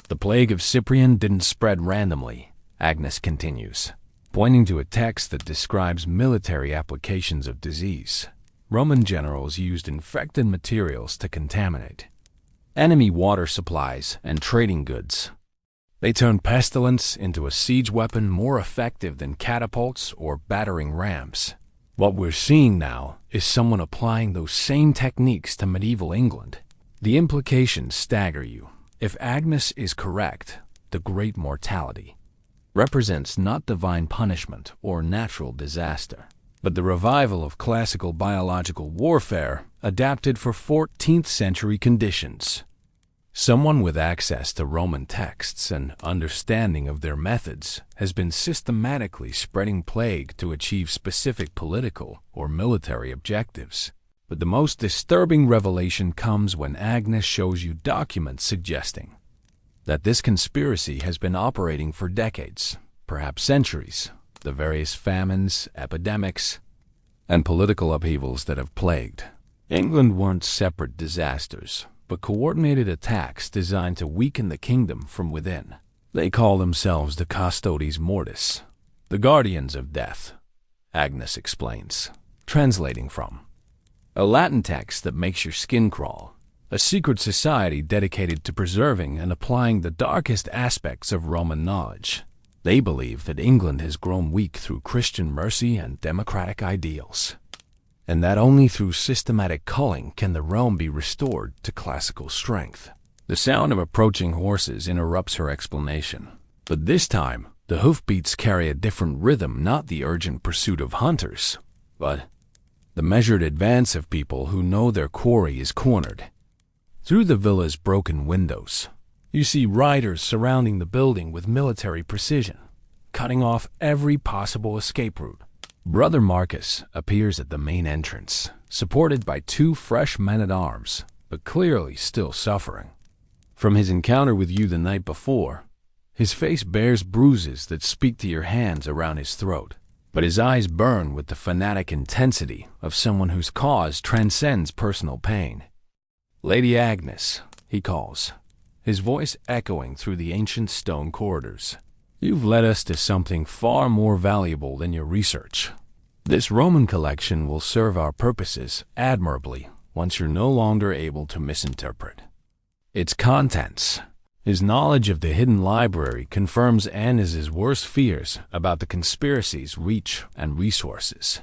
The plague of Cyprian didn't spread randomly, Agnes continues, pointing to a text that describes military applications of disease. Roman generals used infected materials to contaminate enemy water supplies and trading goods. They turned pestilence into a siege weapon more effective than catapults or battering rams. What we're seeing now is someone applying those same techniques to medieval England. The implications stagger you. If Agnes is correct, the Great Mortality represents not divine punishment or natural disaster, but the revival of classical biological warfare adapted for 14th century conditions. Someone with access to Roman texts and understanding of their methods has been systematically spreading plague to achieve specific political or military objectives. But the most disturbing revelation comes when Agnes shows you documents suggesting that this conspiracy has been operating for decades, perhaps centuries. The various famines, epidemics, and political upheavals that have plagued England weren't separate disasters, but coordinated attacks designed to weaken the kingdom from within. They call themselves the Custodes Mortis, the guardians of death, Agnes explains, translating from a Latin text that makes your skin crawl, a secret society dedicated to preserving and applying the darkest aspects of Roman knowledge. They believe that England has grown weak through Christian mercy and democratic ideals, and that only through systematic culling can the realm be restored to classical strength. The sound of approaching horses interrupts her explanation, but this time the hoofbeats carry a different rhythm, not the urgent pursuit of hunters, but the measured advance of people who know their quarry is cornered. Through the villa's broken windows, you see riders surrounding the building with military precision, cutting off every possible escape route. Brother Marcus appears at the main entrance, supported by 2 fresh men-at-arms, but clearly still suffering from his encounter with you the night before. His face bears bruises that speak to your hands around his throat, but his eyes burn with the fanatic intensity of someone whose cause transcends personal pain. "Lady Agnes," he calls, his voice echoing through the ancient stone corridors. "You've led us to something far more valuable than your research. This Roman collection will serve our purposes admirably once you're no longer able to misinterpret its contents." His knowledge of the hidden library confirms Agnes's worst fears about the conspiracy's reach and resources.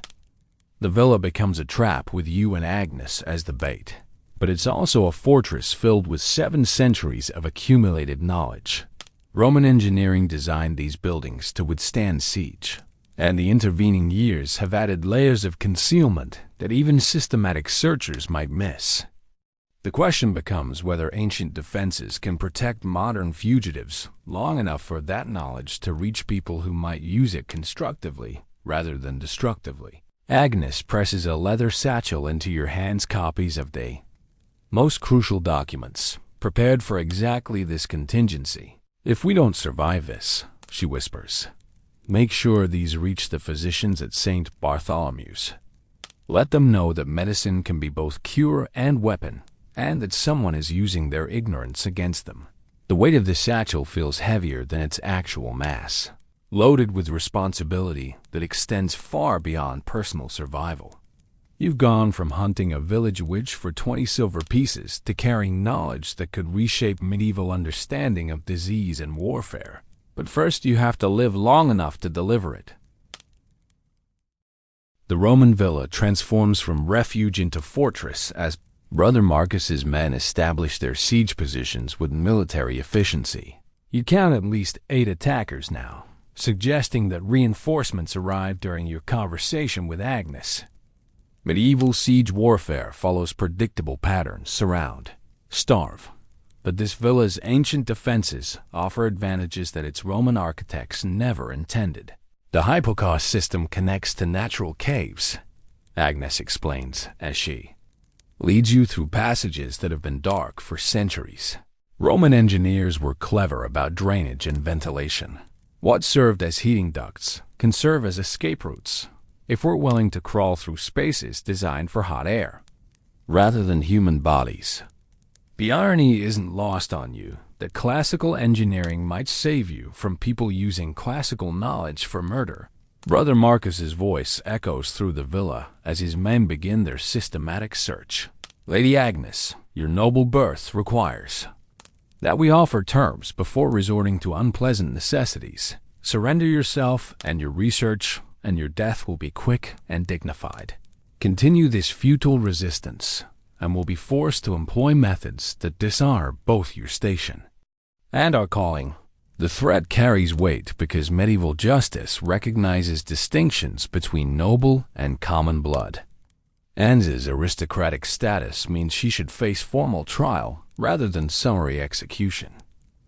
The villa becomes a trap with you and Agnes as the bait, but it's also a fortress filled with 7 centuries of accumulated knowledge. Roman engineering designed these buildings to withstand siege, and the intervening years have added layers of concealment that even systematic searchers might miss. The question becomes whether ancient defenses can protect modern fugitives long enough for that knowledge to reach people who might use it constructively rather than destructively. Agnes presses a leather satchel into your hands, copies of the most crucial documents, prepared for exactly this contingency. "If we don't survive this," she whispers, "make sure these reach the physicians at St. Bartholomew's. Let them know that medicine can be both cure and weapon, and that someone is using their ignorance against them." The weight of the satchel feels heavier than its actual mass, loaded with responsibility that extends far beyond personal survival. You've gone from hunting a village witch for 20 silver pieces to carrying knowledge that could reshape medieval understanding of disease and warfare. But first you have to live long enough to deliver it. The Roman villa transforms from refuge into fortress as Brother Marcus's men established their siege positions with military efficiency. You count at least 8 attackers now, suggesting that reinforcements arrived during your conversation with Agnes. Medieval siege warfare follows predictable patterns: surround, starve. But this villa's ancient defenses offer advantages that its Roman architects never intended. The hypocaust system connects to natural caves, Agnes explains as she leads you through passages that have been dark for centuries. Roman engineers were clever about drainage and ventilation. What served as heating ducts can serve as escape routes if we're willing to crawl through spaces designed for hot air, rather than human bodies. The irony isn't lost on you that classical engineering might save you from people using classical knowledge for murder. Brother Marcus's voice echoes through the villa as his men begin their systematic search. Lady Agnes, your noble birth requires that we offer terms before resorting to unpleasant necessities. Surrender yourself and your research, and your death will be quick and dignified. Continue this futile resistance, and will be forced to employ methods that dishonor both your station and our calling. The threat carries weight because medieval justice recognizes distinctions between noble and common blood. Anne's aristocratic status means she should face formal trial rather than summary execution.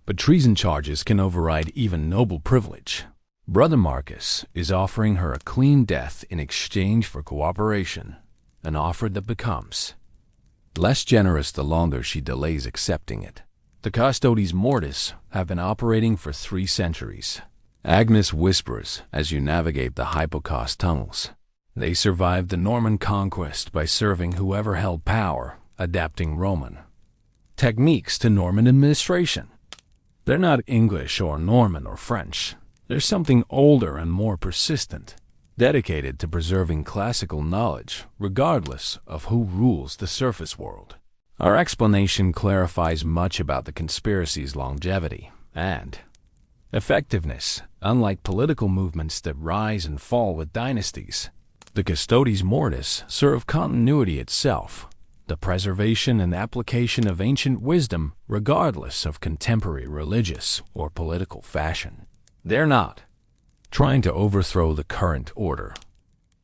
But treason charges can override even noble privilege. Brother Marcus is offering her a clean death in exchange for cooperation, an offer that becomes less generous the longer she delays accepting it. The Custodes Mortis have been operating for 3 centuries. Agnes whispers as you navigate the hypocaust tunnels. They survived the Norman conquest by serving whoever held power, adapting Roman techniques to Norman administration. They're not English or Norman or French. They're something older and more persistent, dedicated to preserving classical knowledge regardless of who rules the surface world. Our explanation clarifies much about the conspiracy's longevity and effectiveness. Unlike political movements that rise and fall with dynasties, the Custodes Mortis serve continuity itself, the preservation and application of ancient wisdom regardless of contemporary religious or political fashion. They're not trying to overthrow the current order.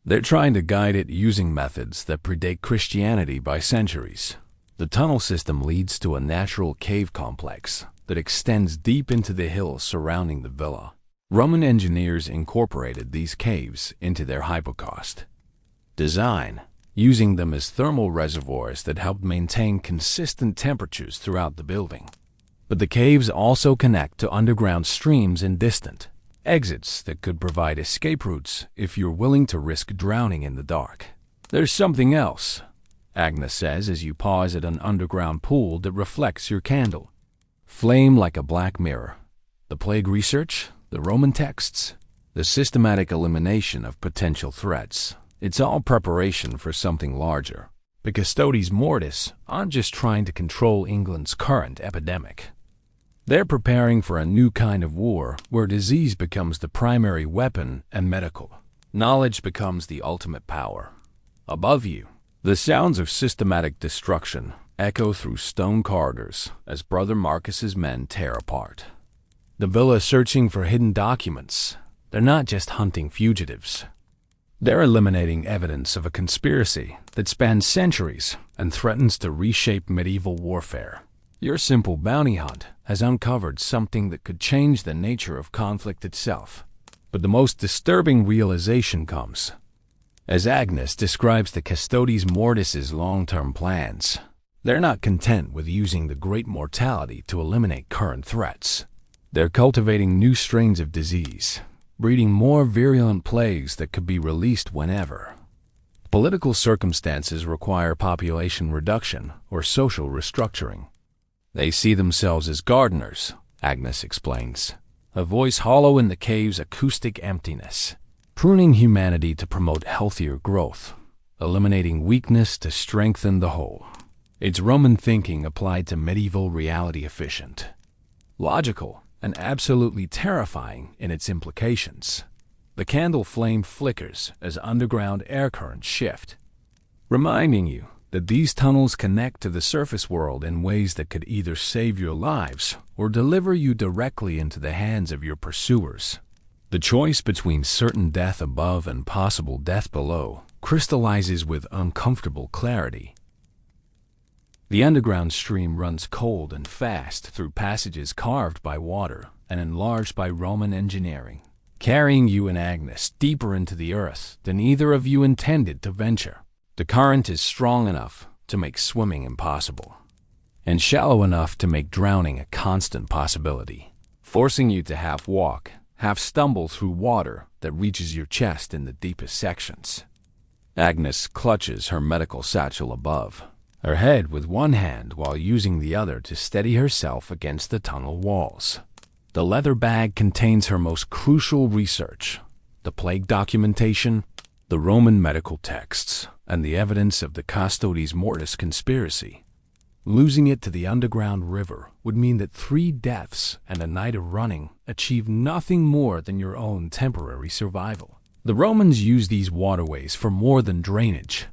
They're trying to guide it using methods that predate Christianity by centuries. The tunnel system leads to a natural cave complex that extends deep into the hills surrounding the villa. Roman engineers incorporated these caves into their hypocaust design, using them as thermal reservoirs that helped maintain consistent temperatures throughout the building. But the caves also connect to underground streams and distant exits that could provide escape routes if you're willing to risk drowning in the dark. There's something else, Agnes says as you pause at an underground pool that reflects your candle. Flame like a black mirror. The plague research, the Roman texts, the systematic elimination of potential threats. It's all preparation for something larger. The Custodes Mortis aren't just trying to control England's current epidemic. They're preparing for a new kind of war where disease becomes the primary weapon and medical knowledge becomes the ultimate power. Above you, the sounds of systematic destruction echo through stone corridors as Brother Marcus's men tear apart the villa, searching for hidden documents. They're not just hunting fugitives. They're eliminating evidence of a conspiracy that spans centuries and threatens to reshape medieval warfare. Your simple bounty hunt has uncovered something that could change the nature of conflict itself. But the most disturbing realization comes as Agnes describes the Custodes Mortis' long-term plans. They're not content with using the great mortality to eliminate current threats. They're cultivating new strains of disease, breeding more virulent plagues that could be released whenever political circumstances require population reduction or social restructuring. They see themselves as gardeners, Agnes explains, a voice hollow in the cave's acoustic emptiness, pruning humanity to promote healthier growth, eliminating weakness to strengthen the whole. It's Roman thinking applied to medieval reality, efficient, logical, and absolutely terrifying in its implications. The candle flame flickers as underground air currents shift, reminding you that these tunnels connect to the surface world in ways that could either save your lives or deliver you directly into the hands of your pursuers. The choice between certain death above and possible death below crystallizes with uncomfortable clarity. The underground stream runs cold and fast through passages carved by water and enlarged by Roman engineering, carrying you and Agnes deeper into the earth than either of you intended to venture. The current is strong enough to make swimming impossible, and shallow enough to make drowning a constant possibility, forcing you to half walk, half stumble through water that reaches your chest in the deepest sections. Agnes clutches her medical satchel above her head with one hand while using the other to steady herself against the tunnel walls. The leather bag contains her most crucial research, the plague documentation, the Roman medical texts, and the evidence of the Custodes Mortis conspiracy. Losing it to the underground river would mean that 3 deaths and a night of running achieve nothing more than your own temporary survival. The Romans used these waterways for more than drainage.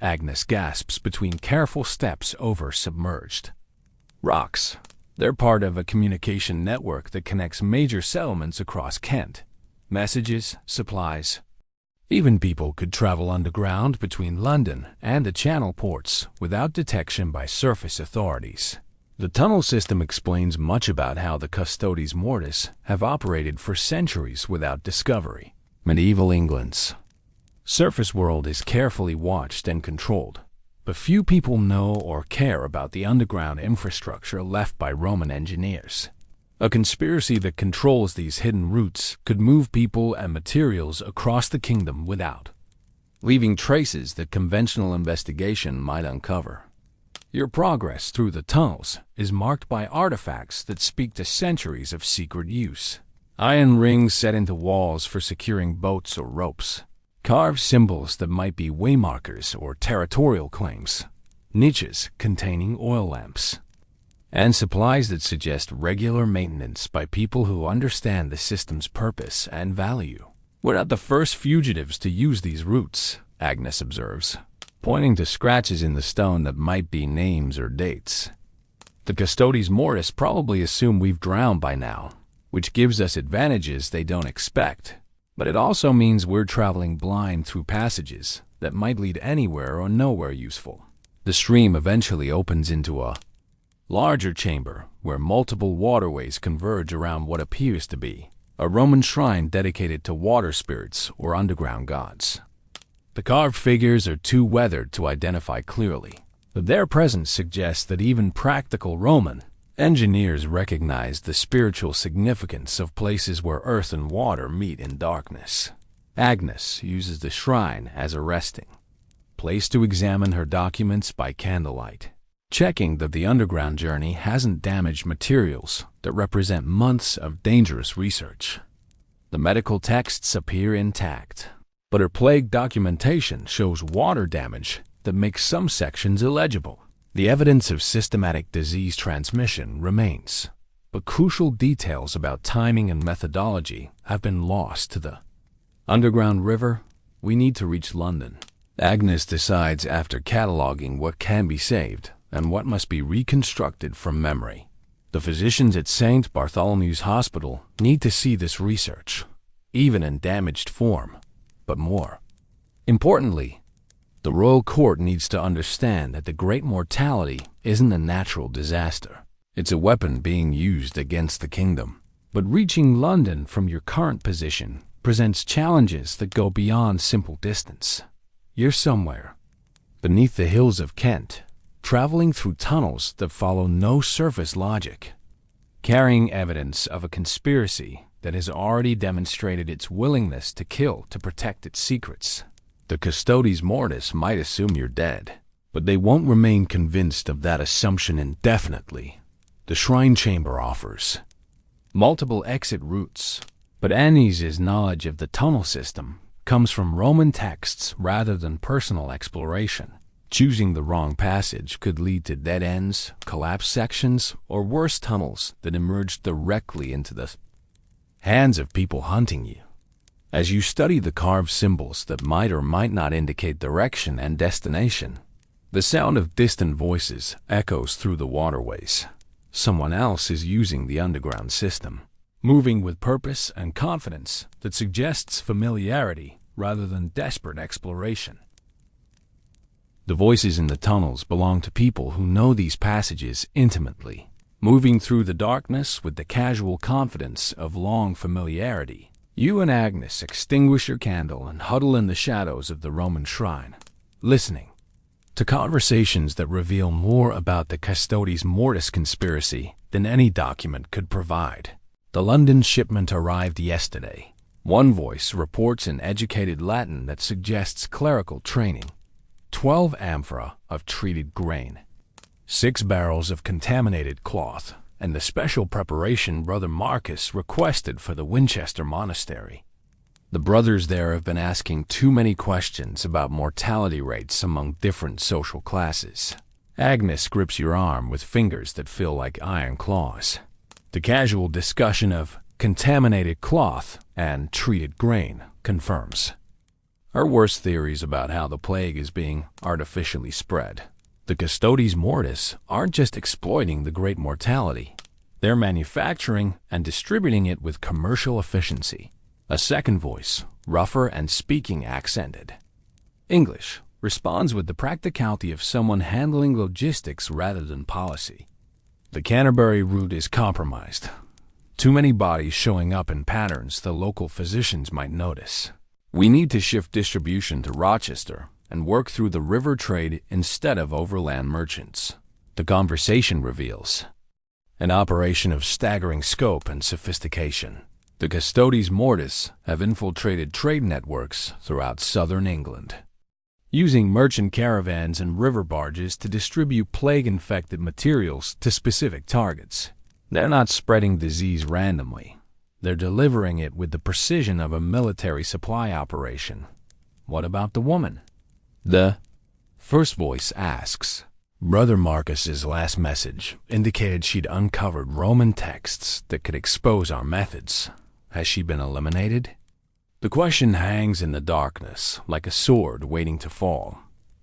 Agnes gasps between careful steps over submerged rocks. They're part of a communication network that connects major settlements across Kent. Messages, supplies, even people could travel underground between London and the Channel ports without detection by surface authorities. The tunnel system explains much about how the Custodes Mortis have operated for centuries without discovery. Medieval England's surface world is carefully watched and controlled, but few people know or care about the underground infrastructure left by Roman engineers. A conspiracy that controls these hidden routes could move people and materials across the kingdom without leaving traces that conventional investigation might uncover. Your progress through the tunnels is marked by artifacts that speak to centuries of secret use. Iron rings set into walls for securing boats or ropes, carved symbols that might be waymarkers or territorial claims, niches containing oil lamps, and supplies that suggest regular maintenance by people who understand the system's purpose and value. We're not the first fugitives to use these routes, Agnes observes, pointing to scratches in the stone that might be names or dates. The Custodes Mortis probably assume we've drowned by now, which gives us advantages they don't expect, but it also means we're traveling blind through passages that might lead anywhere or nowhere useful. The stream eventually opens into a larger chamber where multiple waterways converge around what appears to be a Roman shrine dedicated to water spirits or underground gods. The carved figures are too weathered to identify clearly, but their presence suggests that even practical Roman engineers recognized the spiritual significance of places where earth and water meet in darkness. Agnes uses the shrine as a resting place to examine her documents by candlelight, checking that the underground journey hasn't damaged materials that represent months of dangerous research. The medical texts appear intact, but her plague documentation shows water damage that makes some sections illegible. The evidence of systematic disease transmission remains, but crucial details about timing and methodology have been lost to the underground river. We need to reach London. Agnes decides after cataloging what can be saved and what must be reconstructed from memory. The physicians at St. Bartholomew's Hospital need to see this research, even in damaged form, but more importantly, the royal court needs to understand that the Great Mortality isn't a natural disaster. It's a weapon being used against the kingdom. But reaching London from your current position presents challenges that go beyond simple distance. You're somewhere beneath the hills of Kent, traveling through tunnels that follow no surface logic, carrying evidence of a conspiracy that has already demonstrated its willingness to kill to protect its secrets. The Custodes Mortis might assume you're dead, but they won't remain convinced of that assumption indefinitely. The shrine chamber offers multiple exit routes, but Agnes's knowledge of the tunnel system comes from Roman texts rather than personal exploration. Choosing the wrong passage could lead to dead ends, collapsed sections, or worse, tunnels that emerge directly into the hands of people hunting you. As you study the carved symbols that might or might not indicate direction and destination, The sound of distant voices echoes through the waterways. Someone else is using the underground system, moving with purpose and confidence that suggests familiarity rather than desperate exploration. The voices in the tunnels belong to people who know these passages intimately, moving through the darkness with the casual confidence of long familiarity. You and Agnes extinguish your candle and huddle in the shadows of the Roman shrine, listening to conversations that reveal more about the Custodes Mortis conspiracy than any document could provide. The London shipment arrived yesterday. One voice reports in educated Latin that suggests clerical training. 12 amphora of treated grain, 6 barrels of contaminated cloth, and the special preparation Brother Marcus requested for the Winchester Monastery. The brothers there have been asking too many questions about mortality rates among different social classes. Agnes grips your arm with fingers that feel like iron claws. The casual discussion of contaminated cloth and treated grain confirms her worst theories about how the plague is being artificially spread. The Custodes Mortis aren't just exploiting the great mortality. They're manufacturing and distributing it with commercial efficiency. A second voice, rougher and speaking accented English, responds with the practicality of someone handling logistics rather than policy. The Canterbury route is compromised. Too many bodies showing up in patterns the local physicians might notice. We need to shift distribution to Rochester and work through the river trade instead of overland merchants. The conversation reveals an operation of staggering scope and sophistication. The Custodes Mortis have infiltrated trade networks throughout southern England, using merchant caravans and river barges to distribute plague-infected materials to specific targets. They're not spreading disease randomly. They're delivering it with the precision of a military supply operation. What about the woman? The first voice asks. Brother Marcus's last message indicated she'd uncovered Roman texts that could expose our methods. Has she been eliminated? The question hangs in the darkness, like a sword waiting to fall,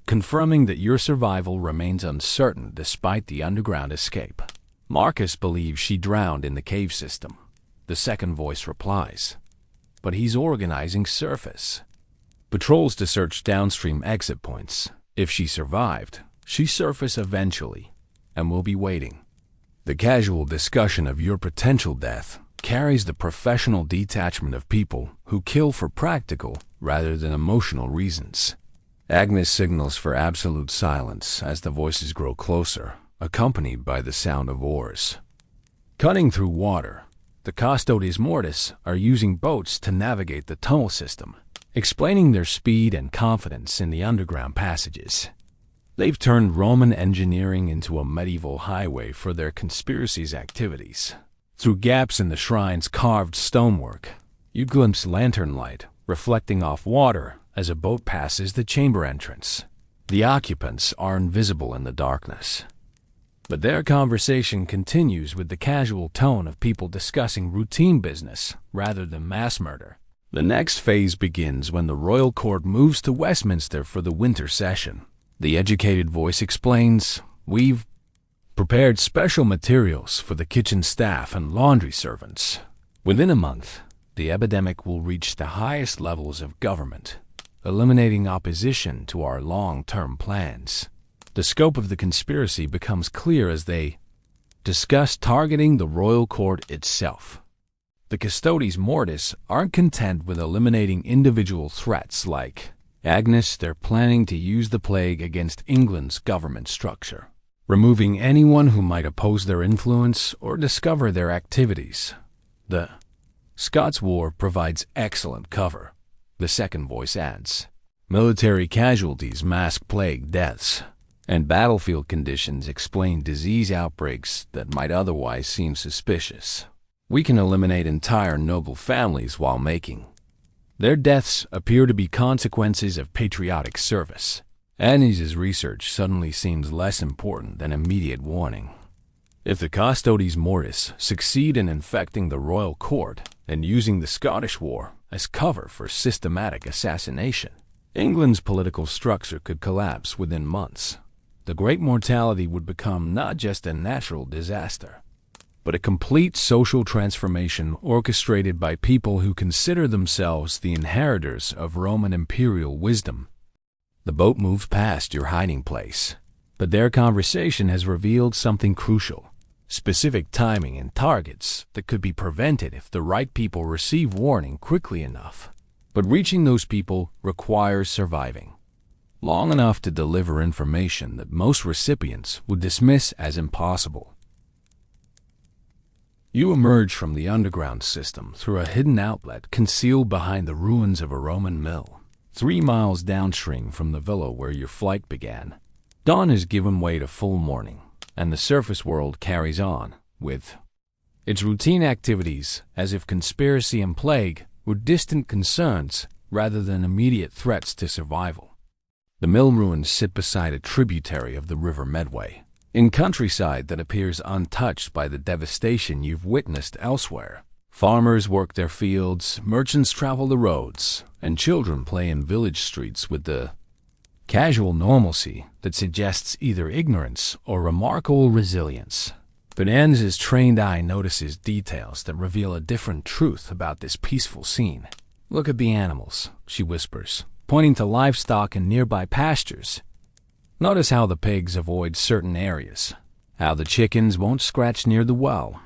confirming that your survival remains uncertain despite the underground escape. Marcus believes she drowned in the cave system. The second voice replies, but he's organizing surface patrols to search downstream exit points. If she survived, she surfaced eventually and will be waiting. The casual discussion of your potential death carries the professional detachment of people who kill for practical rather than emotional reasons. Agnes signals for absolute silence as the voices grow closer, accompanied by the sound of oars. Cutting through water, the Custodes Mortis are using boats to navigate the tunnel system, explaining their speed and confidence in the underground passages. They've turned Roman engineering into a medieval highway for their conspiracy's activities. Through gaps in the shrine's carved stonework, you glimpse lantern light reflecting off water as a boat passes the chamber entrance. The occupants are invisible in the darkness, but their conversation continues with the casual tone of people discussing routine business rather than mass murder. The next phase begins when the royal court moves to Westminster for the winter session. The educated voice explains, we've prepared special materials for the kitchen staff and laundry servants. Within a month, the epidemic will reach the highest levels of government, eliminating opposition to our long-term plans. The scope of the conspiracy becomes clear as they discuss targeting the royal court itself. The Custodes Mortis aren't content with eliminating individual threats like Agnes. They're planning to use the plague against England's government structure, removing anyone who might oppose their influence or discover their activities. The Scots War provides excellent cover, the second voice adds. Military casualties mask plague deaths, and battlefield conditions explain disease outbreaks that might otherwise seem suspicious. We can eliminate entire noble families while making their deaths appear to be consequences of patriotic service. Agnes's research suddenly seems less important than immediate warning. If the Custodes Mortis succeed in infecting the royal court and using the Scottish War as cover for systematic assassination, England's political structure could collapse within months. the great mortality would become not just a natural disaster, but a complete social transformation orchestrated by people who consider themselves the inheritors of Roman imperial wisdom. The boat moved past your hiding place, but their conversation has revealed something crucial: specific timing and targets that could be prevented if the right people receive warning quickly enough. But reaching those people requires surviving long enough to deliver information that most recipients would dismiss as impossible. You emerge from the underground system through a hidden outlet concealed behind the ruins of a Roman mill, 3 miles downstream from the villa where your flight began. Dawn has given way to full morning, and the surface world carries on with its routine activities as if conspiracy and plague were distant concerns rather than immediate threats to survival. The mill ruins sit beside a tributary of the River Medway, in countryside that appears untouched by the devastation you've witnessed elsewhere. Farmers work their fields, merchants travel the roads, and children play in village streets with the casual normalcy that suggests either ignorance or remarkable resilience. But Anne's trained eye notices details that reveal a different truth about this peaceful scene. "Look at the animals," she whispers, pointing to livestock in nearby pastures. "Notice how the pigs avoid certain areas, how the chickens won't scratch near the well,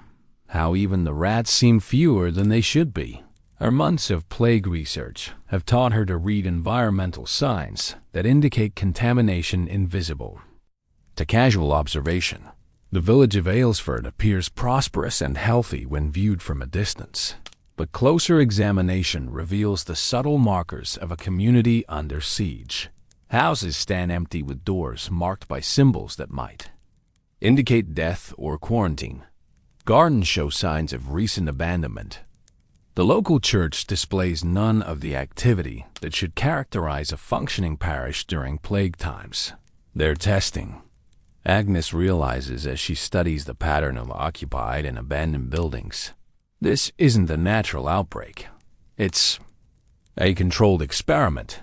how even the rats seem fewer than they should be." Her months of plague research have taught her to read environmental signs that indicate contamination invisible to casual observation. The village of Aylesford appears prosperous and healthy when viewed from a distance, but closer examination reveals the subtle markers of a community under siege. Houses stand empty with doors marked by symbols that might indicate death or quarantine. Gardens show signs of recent abandonment. The local church displays none of the activity that should characterize a functioning parish during plague times. They're testing, Agnes realizes as she studies the pattern of occupied and abandoned buildings. This isn't a natural outbreak. It's a controlled experiment.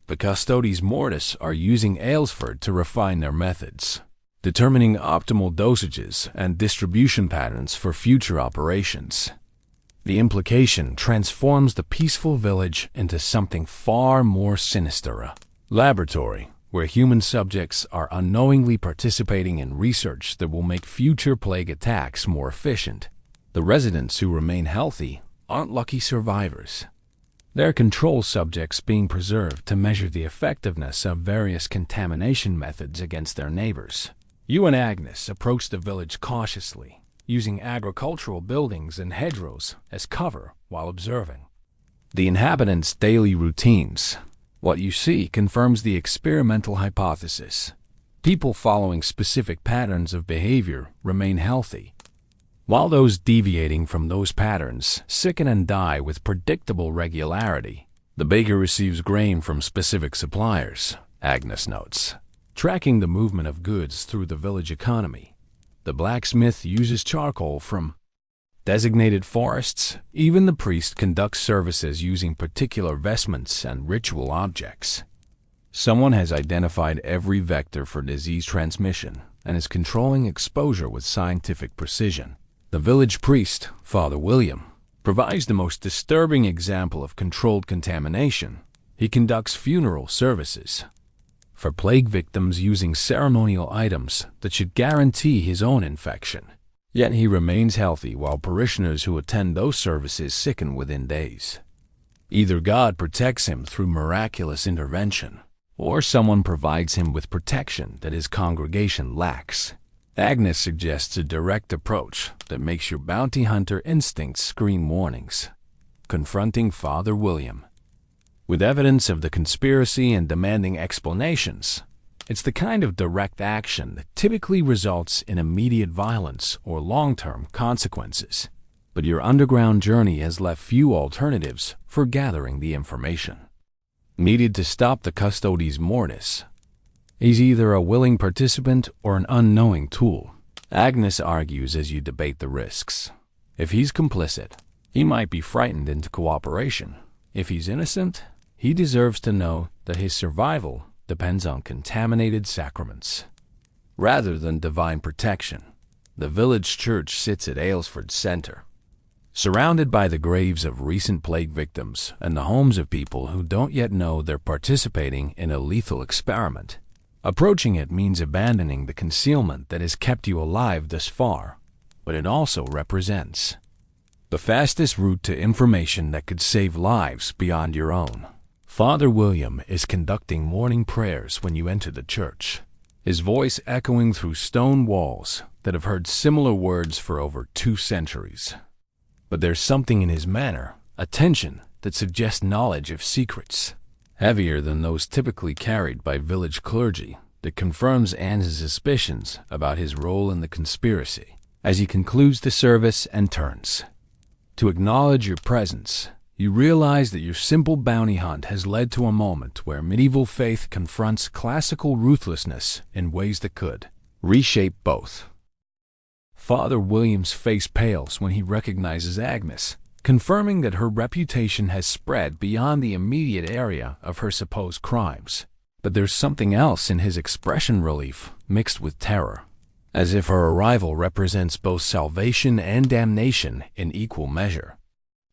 The Custodes Mortis are using Aylesford to refine their methods, determining optimal dosages and distribution patterns for future operations. The implication transforms the peaceful village into something far more sinister: a laboratory where human subjects are unknowingly participating in research that will make future plague attacks more efficient. The residents who remain healthy aren't lucky survivors. They're control subjects being preserved to measure the effectiveness of various contamination methods against their neighbors. You and Agnes approach the village cautiously, using agricultural buildings and hedgerows as cover while observing the inhabitants' daily routines. What you see confirms the experimental hypothesis. People following specific patterns of behavior remain healthy, while those deviating from those patterns sicken and die with predictable regularity. The baker receives grain from specific suppliers, Agnes notes, tracking the movement of goods through the village economy. The blacksmith uses charcoal from designated forests. Even the priest conducts services using particular vestments and ritual objects. Someone has identified every vector for disease transmission and is controlling exposure with scientific precision. The village priest, Father William, provides the most disturbing example of controlled contamination. He conducts funeral services for plague victims using ceremonial items that should guarantee his own infection. Yet he remains healthy while parishioners who attend those services sicken within days. Either God protects him through miraculous intervention, or someone provides him with protection that his congregation lacks. Agnes suggests a direct approach that makes your bounty hunter instincts scream warnings. Confronting Father William with evidence of the conspiracy and demanding explanations, it's the kind of direct action that typically results in immediate violence or long-term consequences. But your underground journey has left few alternatives for gathering the information needed to stop the Custodes Mortis. He's either a willing participant or an unknowing tool, Agnes argues as you debate the risks. If he's complicit, he might be frightened into cooperation. If he's innocent, he deserves to know that his survival depends on contaminated sacraments. rather than divine protection. The village church sits at Aylesford's center, surrounded by the graves of recent plague victims and the homes of people who don't yet know they're participating in a lethal experiment. Approaching it means abandoning the concealment that has kept you alive thus far, but it also represents the fastest route to information that could save lives beyond your own. Father William is conducting morning prayers when you enter the church, his voice echoing through stone walls that have heard similar words for over 2 centuries. But there's something in his manner, a tension that suggests knowledge of secrets, heavier than those typically carried by village clergy, that confirms Anne's suspicions about his role in the conspiracy. As he concludes the service and turns to acknowledge your presence, you realize that your simple bounty hunt has led to a moment where medieval faith confronts classical ruthlessness in ways that could reshape both. Father William's face pales when he recognizes Agnes, confirming that her reputation has spread beyond the immediate area of her supposed crimes. But there's something else in his expression, relief mixed with terror, as if her arrival represents both salvation and damnation in equal measure.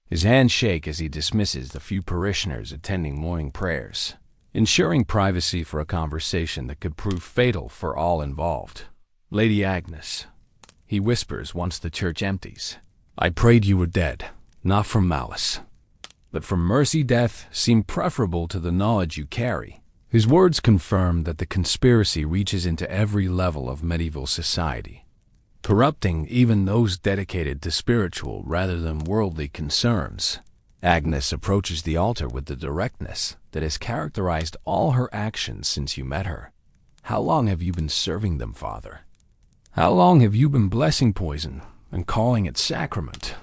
His hands shake as he dismisses the few parishioners attending morning prayers, ensuring privacy for a conversation that could prove fatal for all involved. "Lady Agnes," he whispers once the church empties, "I prayed you were dead, not from malice, but from mercy. Death seemed preferable to the knowledge you carry." His words confirm that the conspiracy reaches into every level of medieval society, corrupting even those dedicated to spiritual rather than worldly concerns. Agnes approaches the altar with the directness that has characterized all her actions since you met her. "How long have you been serving them, Father? How long have you been blessing poison and calling it sacrament?"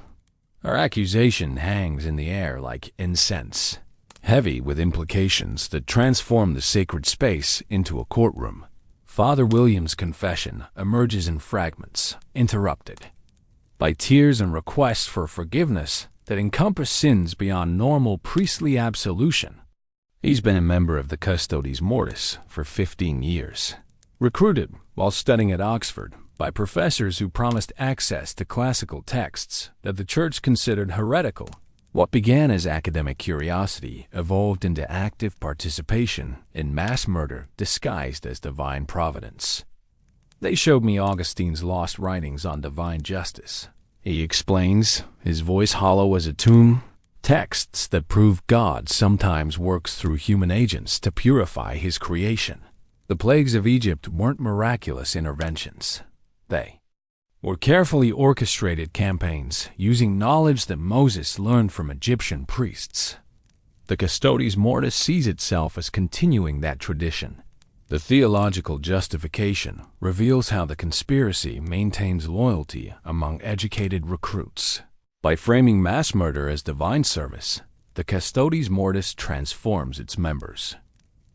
Her accusation hangs in the air like incense, heavy with implications that transform the sacred space into a courtroom. Father William's confession emerges in fragments, interrupted by tears and requests for forgiveness that encompass sins beyond normal priestly absolution. He's been a member of the Custodes Mortis for 15 years, recruited while studying at Oxford by professors who promised access to classical texts that the church considered heretical. What began as academic curiosity evolved into active participation in mass murder disguised as divine providence. "They showed me Augustine's lost writings on divine justice," he explains, his voice hollow as a tomb. "Texts that prove God sometimes works through human agents to purify his creation. The plagues of Egypt weren't miraculous interventions. They were carefully orchestrated campaigns using knowledge that Moses learned from Egyptian priests." The Custodes Mortis sees itself as continuing that tradition. The theological justification reveals how the conspiracy maintains loyalty among educated recruits. By framing mass murder as divine service, the Custodes Mortis transforms its members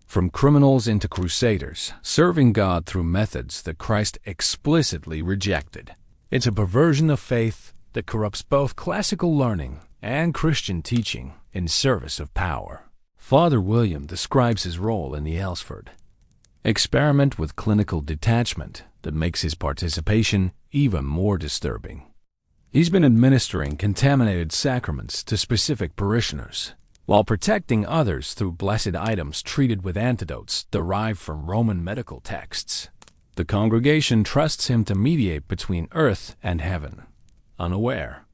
from criminals into crusaders, serving God through methods that Christ explicitly rejected. It's a perversion of faith that corrupts both classical learning and Christian teaching in service of power. Father William describes his role in the Aylesford experiment with clinical detachment that makes his participation even more disturbing. He's been administering contaminated sacraments to specific parishioners, while protecting others through blessed items treated with antidotes derived from Roman medical texts. The congregation trusts him to mediate between earth and heaven, unaware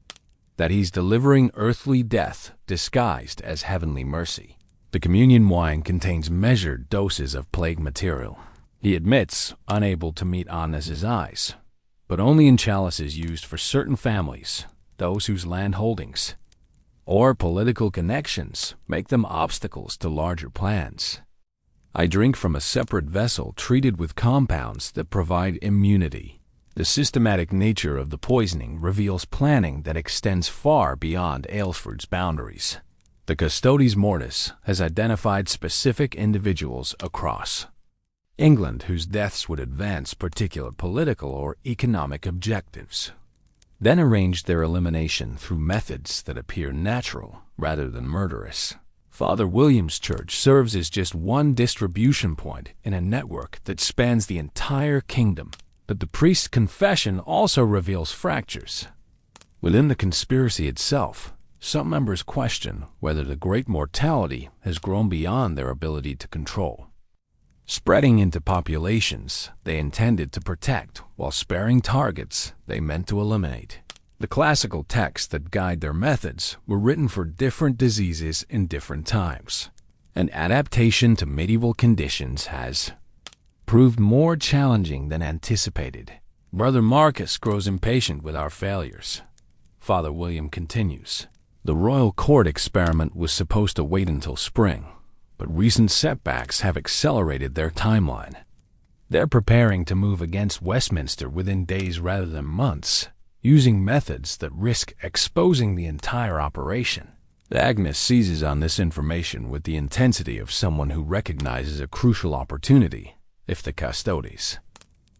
that he's delivering earthly death disguised as heavenly mercy. The communion wine contains measured doses of plague material. He admits unable to meet Agnes's eyes, but only in chalices used for certain families, those whose land holdings or political connections make them obstacles to larger plans. "I drink from a separate vessel treated with compounds that provide immunity." The systematic nature of the poisoning reveals planning that extends far beyond Aylesford's boundaries. The Custodes Mortis has identified specific individuals across England whose deaths would advance particular political or economic objectives, then arranged their elimination through methods that appear natural rather than murderous. Father William's church serves as just one distribution point in a network that spans the entire kingdom. But the priest's confession also reveals fractures. Within the conspiracy itself, some members question whether the great mortality has grown beyond their ability to control, spreading into populations they intended to protect while sparing targets they meant to eliminate. The classical texts that guide their methods were written for different diseases in different times. An adaptation to medieval conditions has proved more challenging than anticipated. Brother Marcus grows impatient with our failures. Father William continues. The royal court experiment was supposed to wait until spring, but recent setbacks have accelerated their timeline. They're preparing to move against Westminster within days rather than months, using methods that risk exposing the entire operation. Agnes seizes on this information with the intensity of someone who recognizes a crucial opportunity. If the custodes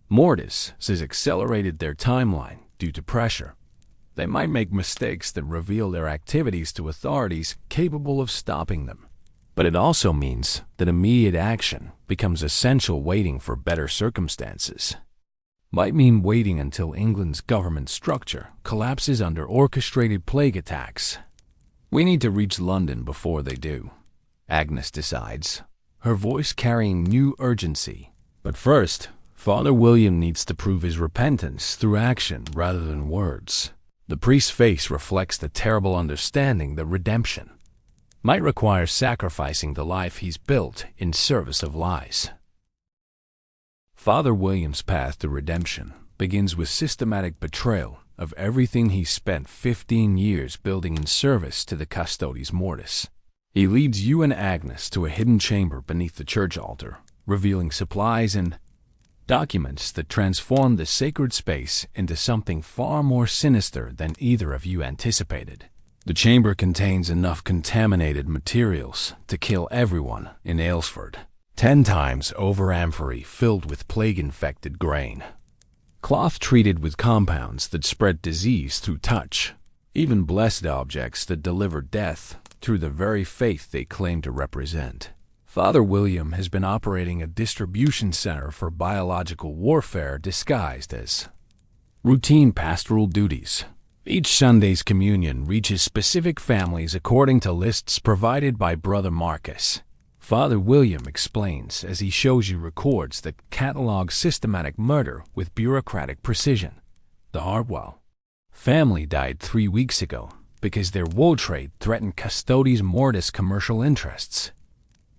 mortis has accelerated their timeline due to pressure, they might make mistakes that reveal their activities to authorities capable of stopping them. But it also means that immediate action becomes essential. Waiting for better circumstances might mean waiting until England's government structure collapses under orchestrated plague attacks. We need to reach London before they do, Agnes decides, her voice carrying new urgency. But first, Father William needs to prove his repentance through action rather than words. The priest's face reflects the terrible understanding that redemption might require sacrificing the life he's built in service of lies. Father William's path to redemption begins with systematic betrayal of everything he spent 15 years building in service to the custodes mortis. He leads you and Agnes to a hidden chamber beneath the church altar, revealing supplies and documents that transform the sacred space into something far more sinister than either of you anticipated. The chamber contains enough contaminated materials to kill everyone in Aylesford. 10 times over amphorae filled with plague-infected grain. Cloth treated with compounds that spread disease through touch. Even blessed objects that deliver death through the very faith they claim to represent. Father William has been operating a distribution center for biological warfare disguised as routine pastoral duties. Each Sunday's communion reaches specific families according to lists provided by Brother Marcus. Father William explains as he shows you records that catalog systematic murder with bureaucratic precision. The Hartwell family died 3 weeks ago because their wool trade threatened custodes mortis commercial interests.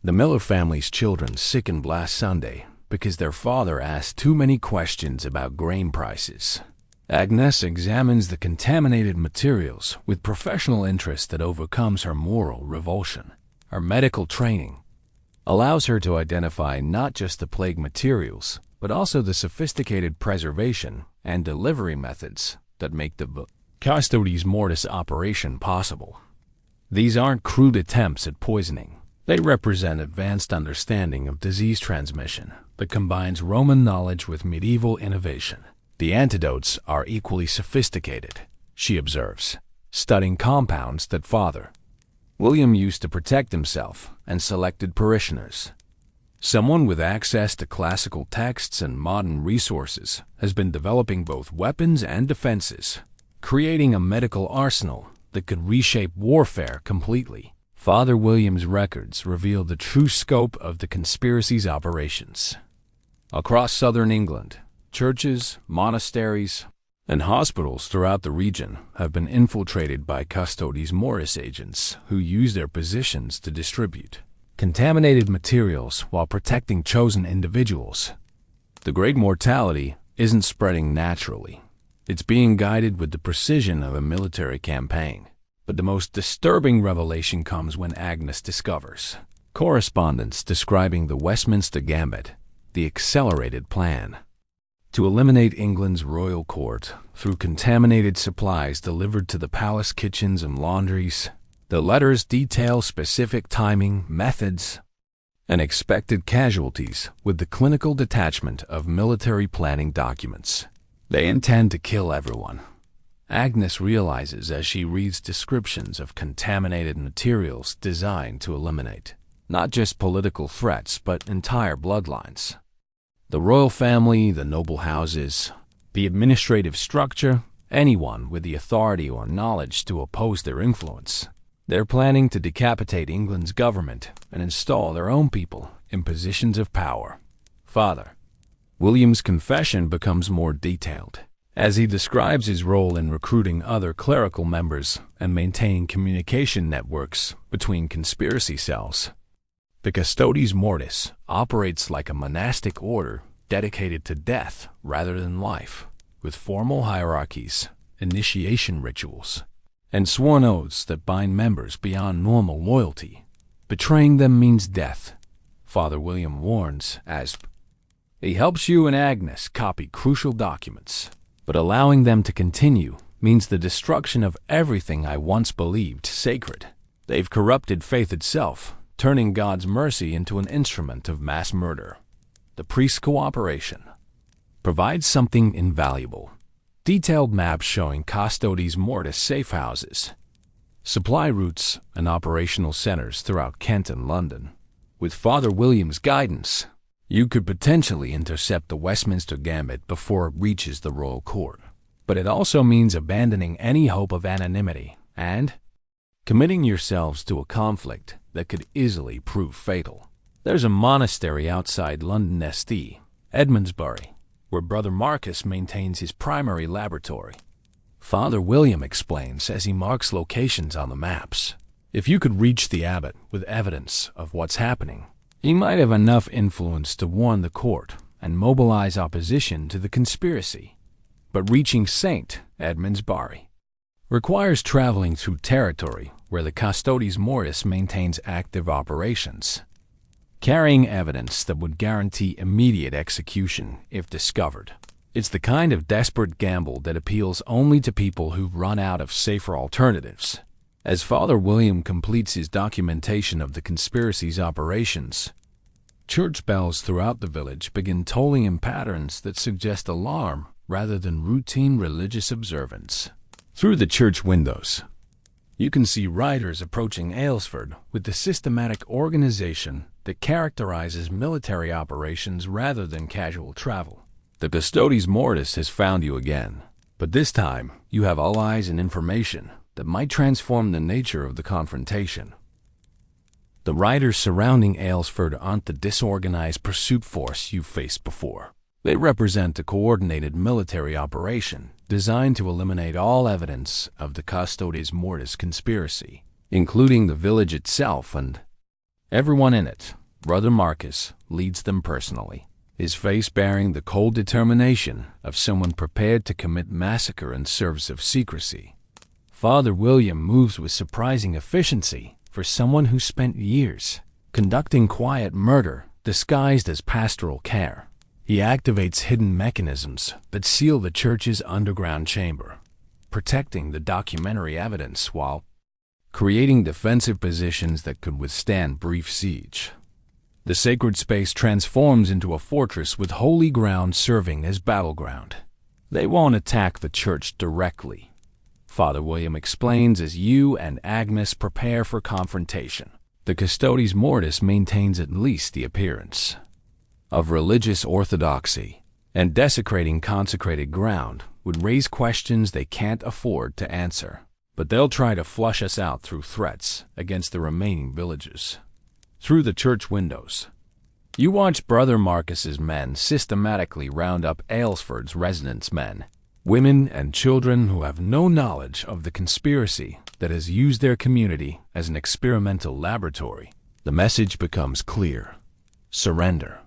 The Miller family's children sickened last Sunday because their father asked too many questions about grain prices. Agnes examines the contaminated materials with professional interest that overcomes her moral revulsion. Her medical training allows her to identify not just the plague materials, but also the sophisticated preservation and delivery methods that make the custodes mortis operation possible. These aren't crude attempts at poisoning. They represent advanced understanding of disease transmission that combines Roman knowledge with medieval innovation. The antidotes are equally sophisticated, she observes, studying compounds that Father William used to protect himself and selected parishioners. Someone with access to classical texts and modern resources has been developing both weapons and defenses, creating a medical arsenal that could reshape warfare completely. Father William's records reveal the true scope of the conspiracy's operations. Across southern England, churches, monasteries, and hospitals throughout the region have been infiltrated by custodes mortis agents who use their positions to distribute contaminated materials while protecting chosen individuals. The great mortality isn't spreading naturally. It's being guided with the precision of a military campaign. But the most disturbing revelation comes when Agnes discovers correspondence describing the Westminster Gambit, the accelerated plan to eliminate England's royal court through contaminated supplies delivered to the palace kitchens and laundries. The letters detail specific timing, methods, and expected casualties with the clinical detachment of military planning documents. They intend to kill everyone, Agnes realizes as she reads descriptions of contaminated materials designed to eliminate not just political threats, but entire bloodlines. The royal family, the noble houses, the administrative structure, anyone with the authority or knowledge to oppose their influence. They're planning to decapitate England's government and install their own people in positions of power. Father William's confession becomes more detailed as he describes his role in recruiting other clerical members and maintaining communication networks between conspiracy cells. The Custodes Mortis operates like a monastic order dedicated to death rather than life, with formal hierarchies, initiation rituals, and sworn oaths that bind members beyond normal loyalty. Betraying them means death, Father William warns as he helps you and Agnes copy crucial documents. But allowing them to continue means the destruction of everything I once believed sacred. They've corrupted faith itself, turning God's mercy into an instrument of mass murder. The priest's cooperation provides something invaluable. Detailed maps showing Custodes Mortis safe houses, supply routes, and operational centers throughout Kent and London. With Father William's guidance, you could potentially intercept the Westminster Gambit before it reaches the royal court. But it also means abandoning any hope of anonymity and committing yourselves to a conflict that could easily prove fatal. There's a monastery outside London St. Edmundsbury, where Brother Marcus maintains his primary laboratory. Father William explains as he marks locations on the maps. If you could reach the abbot with evidence of what's happening, he might have enough influence to warn the court and mobilize opposition to the conspiracy. But reaching St. Edmundsbury requires traveling through territory where the Custodes Mortis maintains active operations, carrying evidence that would guarantee immediate execution if discovered. It's the kind of desperate gamble that appeals only to people who've run out of safer alternatives. As Father William completes his documentation of the conspiracy's operations, church bells throughout the village begin tolling in patterns that suggest alarm rather than routine religious observance. Through the church windows, you can see riders approaching Aylesford with the systematic organization that characterizes military operations rather than casual travel. The Custodes Mortis has found you again, but this time you have all eyes and information that might transform the nature of the confrontation. The riders surrounding Aylesford aren't the disorganized pursuit force you've faced before. They represent a coordinated military operation designed to eliminate all evidence of the Custodes Mortis conspiracy, including the village itself and everyone in it. Brother Marcus leads them personally, his face bearing the cold determination of someone prepared to commit massacre in service of secrecy. Father William moves with surprising efficiency for someone who spent years conducting quiet murder disguised as pastoral care. He activates hidden mechanisms that seal the church's underground chamber, protecting the documentary evidence while creating defensive positions that could withstand brief siege. The sacred space transforms into a fortress with holy ground serving as battleground. They won't attack the church directly, Father William explains as you and Agnes prepare for confrontation. The Custodes Mortis maintains at least the appearance of religious orthodoxy, and desecrating consecrated ground would raise questions they can't afford to answer. But they'll try to flush us out through threats against the remaining villages. Through the church windows, you watch Brother Marcus's men systematically round up Aylesford's residents' men, women and children who have no knowledge of the conspiracy that has used their community as an experimental laboratory. The message becomes clear: surrender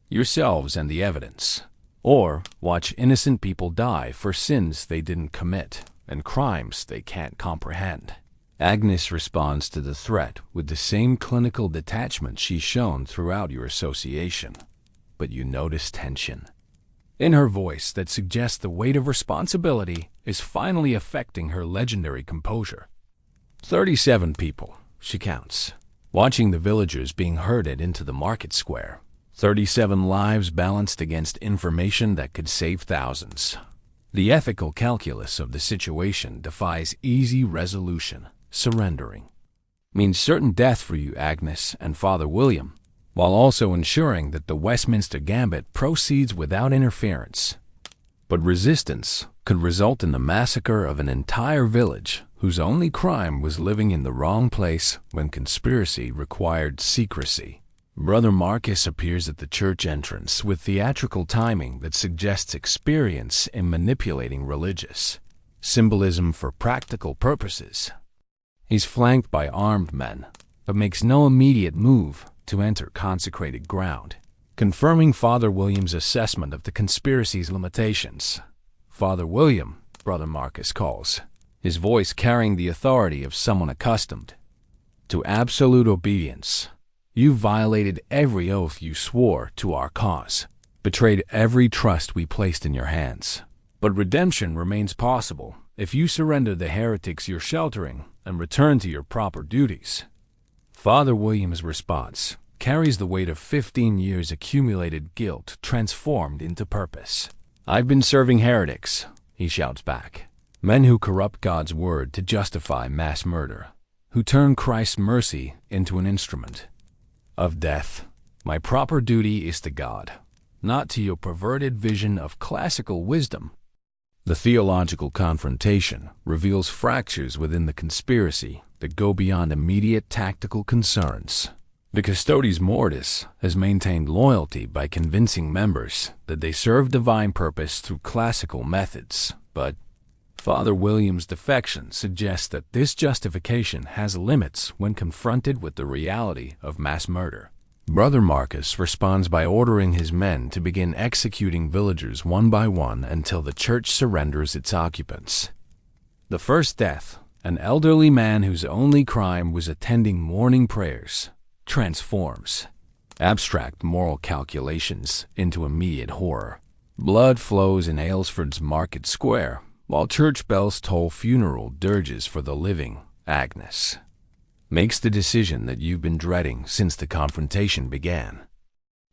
yourselves and the evidence, or watch innocent people die for sins they didn't commit and crimes they can't comprehend. Agnes responds to the threat with the same clinical detachment she's shown throughout your association, but you notice tension in her voice that suggests the weight of responsibility is finally affecting her legendary composure. 37 people, she counts, watching the villagers being herded into the market square. 37 lives balanced against information that could save thousands. The ethical calculus of the situation defies easy resolution. Surrendering means certain death for you, Agnes, and Father William, while also ensuring that the Westminster Gambit proceeds without interference. But resistance could result in the massacre of an entire village whose only crime was living in the wrong place when conspiracy required secrecy. Brother Marcus appears at the church entrance with theatrical timing that suggests experience in manipulating religious symbolism for practical purposes. He's flanked by armed men, but makes no immediate move to enter consecrated ground, confirming Father William's assessment of the conspiracy's limitations. Father William, Brother Marcus calls, his voice carrying the authority of someone accustomed to absolute obedience. You violated every oath you swore to our cause, betrayed every trust we placed in your hands. But redemption remains possible if you surrender the heretics you're sheltering and return to your proper duties. Father William's response carries the weight of 15 years accumulated guilt transformed into purpose. I've been serving heretics, he shouts back. Men who corrupt God's word to justify mass murder, who turn Christ's mercy into an instrument of death. My proper duty is to God, not to your perverted vision of classical wisdom. The theological confrontation reveals fractures within the conspiracy that go beyond immediate tactical concerns. The Custodes Mortis has maintained loyalty by convincing members that they serve divine purpose through classical methods, but Father William's defection suggests that this justification has limits when confronted with the reality of mass murder. Brother Marcus responds by ordering his men to begin executing villagers one by one until the church surrenders its occupants. The first death, an elderly man whose only crime was attending morning prayers, transforms abstract moral calculations into immediate horror. Blood flows in Aylesford's market square, while church bells toll funeral dirges for the living. Agnes makes the decision that you've been dreading since the confrontation began.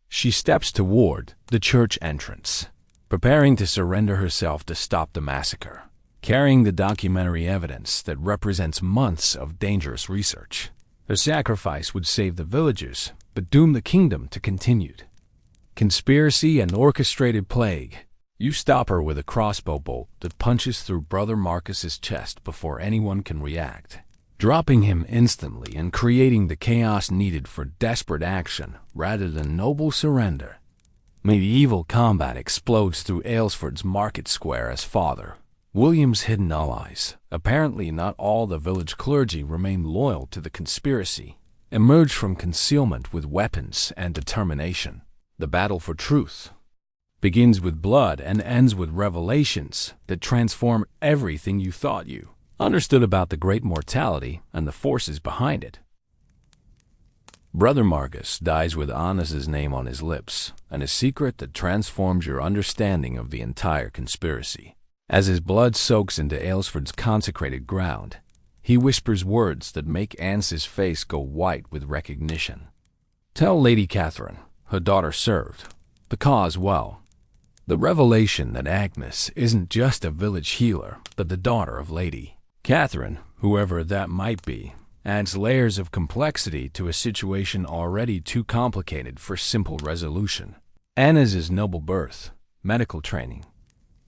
She steps toward the church entrance, preparing to surrender herself to stop the massacre, carrying the documentary evidence that represents months of dangerous research. Her sacrifice would save the villagers, but doom the kingdom to continued conspiracy and orchestrated plague. You stop her with a crossbow bolt that punches through Brother Marcus's chest before anyone can react, dropping him instantly and creating the chaos needed for desperate action rather than noble surrender. Medieval combat explodes through Aylesford's market square as Father William's hidden allies, apparently not all the village clergy remain loyal to the conspiracy, emerge from concealment with weapons and determination. The battle for truth begins with blood and ends with revelations that transform everything you thought you understood about the great mortality and the forces behind it. Brother Marcus dies with Anna's name on his lips, and a secret that transforms your understanding of the entire conspiracy. As his blood soaks into Aylesford's consecrated ground, he whispers words that make Anne's face go white with recognition. Tell Lady Catherine, her daughter served the cause well. The revelation that Agnes isn't just a village healer, but the daughter of Lady Catherine, whoever that might be, adds layers of complexity to a situation already too complicated for simple resolution. Anna's noble birth, medical training,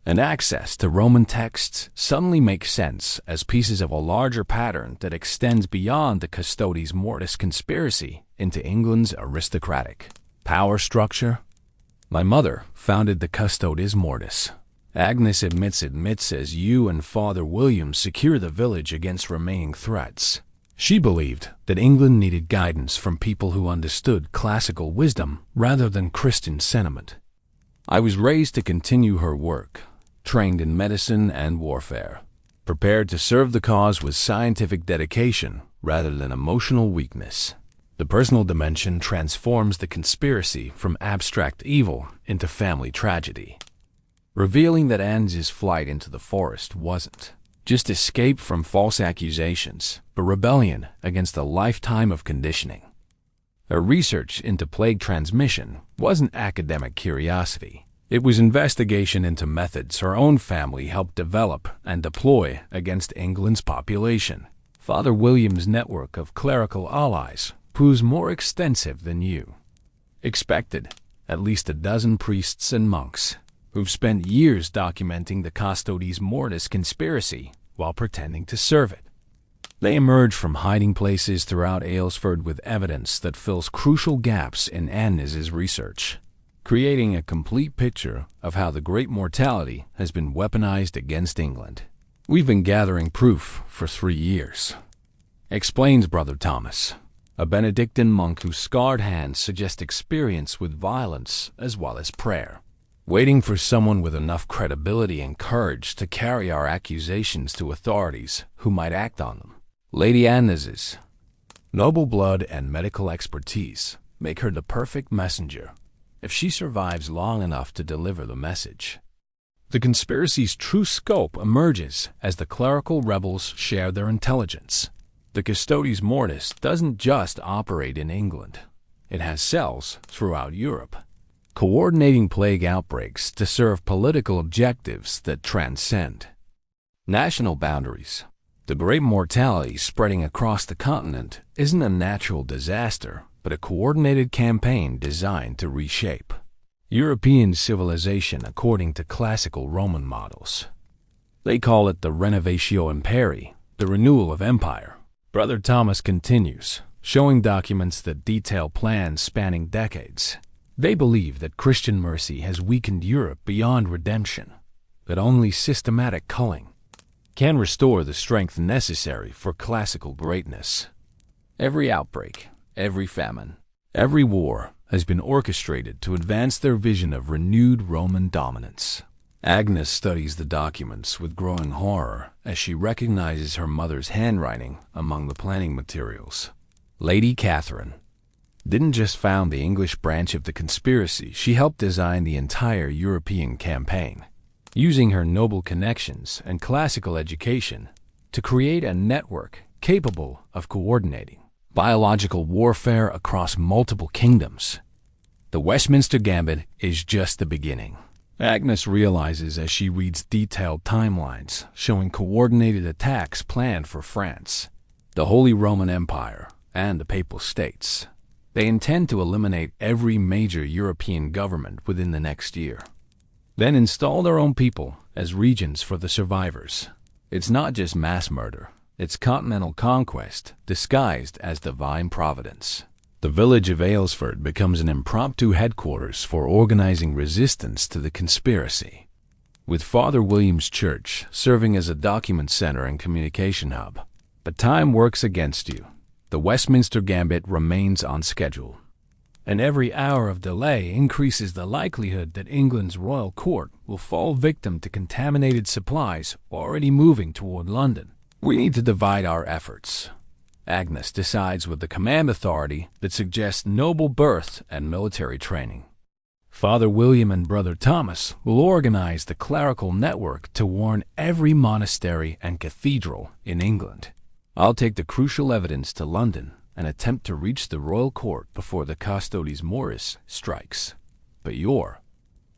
and access to Roman texts suddenly make sense as pieces of a larger pattern that extends beyond the Custodes Mortis conspiracy into England's aristocratic power structure. My mother founded the Custodes Mortis. Agnes admits as you and Father William secure the village against remaining threats. She believed that England needed guidance from people who understood classical wisdom rather than Christian sentiment. I was raised to continue her work, trained in medicine and warfare, prepared to serve the cause with scientific dedication rather than emotional weakness. The personal dimension transforms the conspiracy from abstract evil into family tragedy, revealing that Anne's flight into the forest wasn't just escape from false accusations, but rebellion against a lifetime of conditioning. Her research into plague transmission wasn't academic curiosity. It was investigation into methods her own family helped develop and deploy against England's population. Father William's network of clerical allies proves more extensive than you expected. At least a dozen priests and monks who've spent years documenting the Custodes Mortis conspiracy while pretending to serve it. They emerge from hiding places throughout Aylesford with evidence that fills crucial gaps in Agnes's research, creating a complete picture of how the Great Mortality has been weaponized against England. We've been gathering proof for 3 years, explains Brother Thomas, a Benedictine monk whose scarred hands suggest experience with violence as well as prayer. Waiting for someone with enough credibility and courage to carry our accusations to authorities who might act on them. Lady Agnes's noble blood and medical expertise make her the perfect messenger if she survives long enough to deliver the message. The conspiracy's true scope emerges as the clerical rebels share their intelligence. The Custodes Mortis doesn't just operate in England. It has cells throughout Europe, coordinating plague outbreaks to serve political objectives that transcend national boundaries. The Great Mortality spreading across the continent isn't a natural disaster, but a coordinated campaign designed to reshape European civilization according to classical Roman models. They call it the Renovatio Imperii, the renewal of empire. Brother Thomas continues, showing documents that detail plans spanning decades. They believe that Christian mercy has weakened Europe beyond redemption, that only systematic culling can restore the strength necessary for classical greatness. Every outbreak, every famine, every war has been orchestrated to advance their vision of renewed Roman dominance. Agnes studies the documents with growing horror as she recognizes her mother's handwriting among the planning materials. Lady Catherine didn't just found the English branch of the conspiracy, she helped design the entire European campaign, using her noble connections and classical education to create a network capable of coordinating biological warfare across multiple kingdoms. The Westminster Gambit is just the beginning. Agnes realizes as she reads detailed timelines showing coordinated attacks planned for France, the Holy Roman Empire, and the Papal States. They intend to eliminate every major European government within the next year, then install their own people as regents for the survivors. It's not just mass murder, it's continental conquest disguised as divine providence. The village of Aylesford becomes an impromptu headquarters for organizing resistance to the conspiracy, with Father William's Church serving as a document center and communication hub. But time works against you. The Westminster Gambit remains on schedule, and every hour of delay increases the likelihood that England's royal court will fall victim to contaminated supplies already moving toward London. We need to divide our efforts. Agnes decides with the command authority that suggests noble birth and military training. Father William and Brother Thomas will organize the clerical network to warn every monastery and cathedral in England. I'll take the crucial evidence to London and attempt to reach the royal court before the Custodes Mortis strikes. But your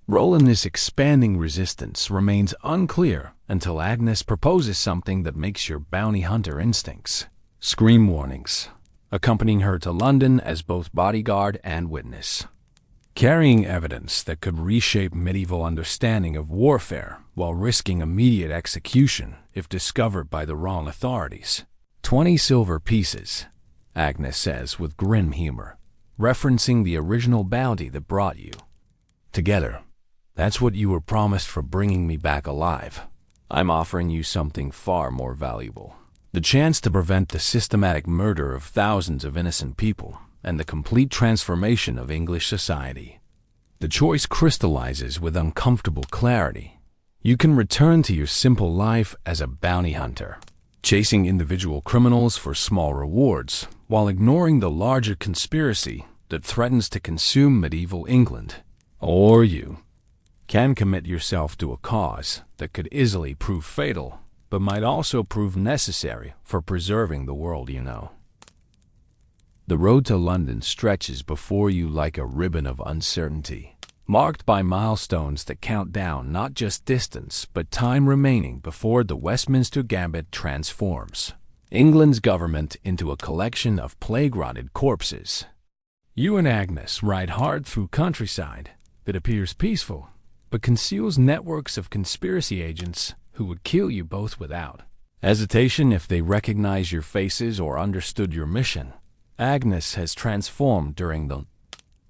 role in this expanding resistance remains unclear until Agnes proposes something that makes your bounty hunter instincts scream warnings, accompanying her to London as both bodyguard and witness, carrying evidence that could reshape medieval understanding of warfare while risking immediate execution if discovered by the wrong authorities. 20 silver pieces, Agnes says with grim humor, referencing the original bounty that brought you. Together, that's what you were promised for bringing me back alive. I'm offering you something far more valuable. The chance to prevent the systematic murder of thousands of innocent people and the complete transformation of English society. The choice crystallizes with uncomfortable clarity. You can return to your simple life as a bounty hunter, chasing individual criminals for small rewards while ignoring the larger conspiracy that threatens to consume medieval England. Or you can commit yourself to a cause that could easily prove fatal, but might also prove necessary for preserving the world you know. The road to London stretches before you like a ribbon of uncertainty. marked by milestones that count down not just distance but time remaining before the Westminster Gambit transforms England's government into a collection of plague-rotted corpses. You and Agnes ride hard through countryside that appears peaceful, but conceals networks of conspiracy agents who would kill you both without hesitation if they recognize your faces or understood your mission. Agnes has transformed during the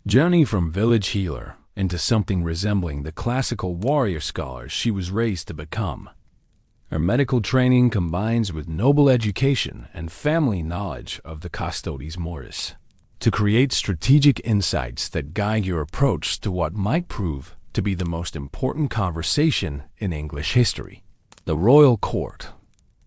journey from village healer into something resembling the classical warrior scholar she was raised to become. Her medical training combines with noble education and family knowledge of the Custodes Mortis to create strategic insights that guide your approach to what might prove to be the most important conversation in English history. The royal court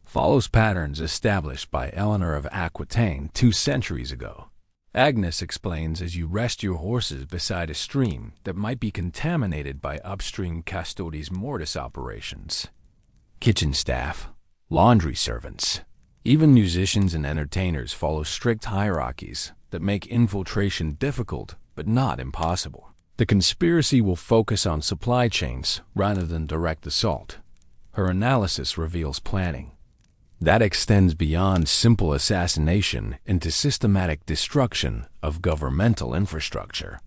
follows patterns established by Eleanor of Aquitaine 2 centuries ago. Agnes explains as you rest your horses beside a stream that might be contaminated by upstream Custodes Mortis operations. Kitchen staff, laundry servants, even musicians and entertainers follow strict hierarchies that make infiltration difficult but not impossible. The conspiracy will focus on supply chains rather than direct assault. Her analysis reveals planning that extends beyond simple assassination into systematic destruction of governmental infrastructure.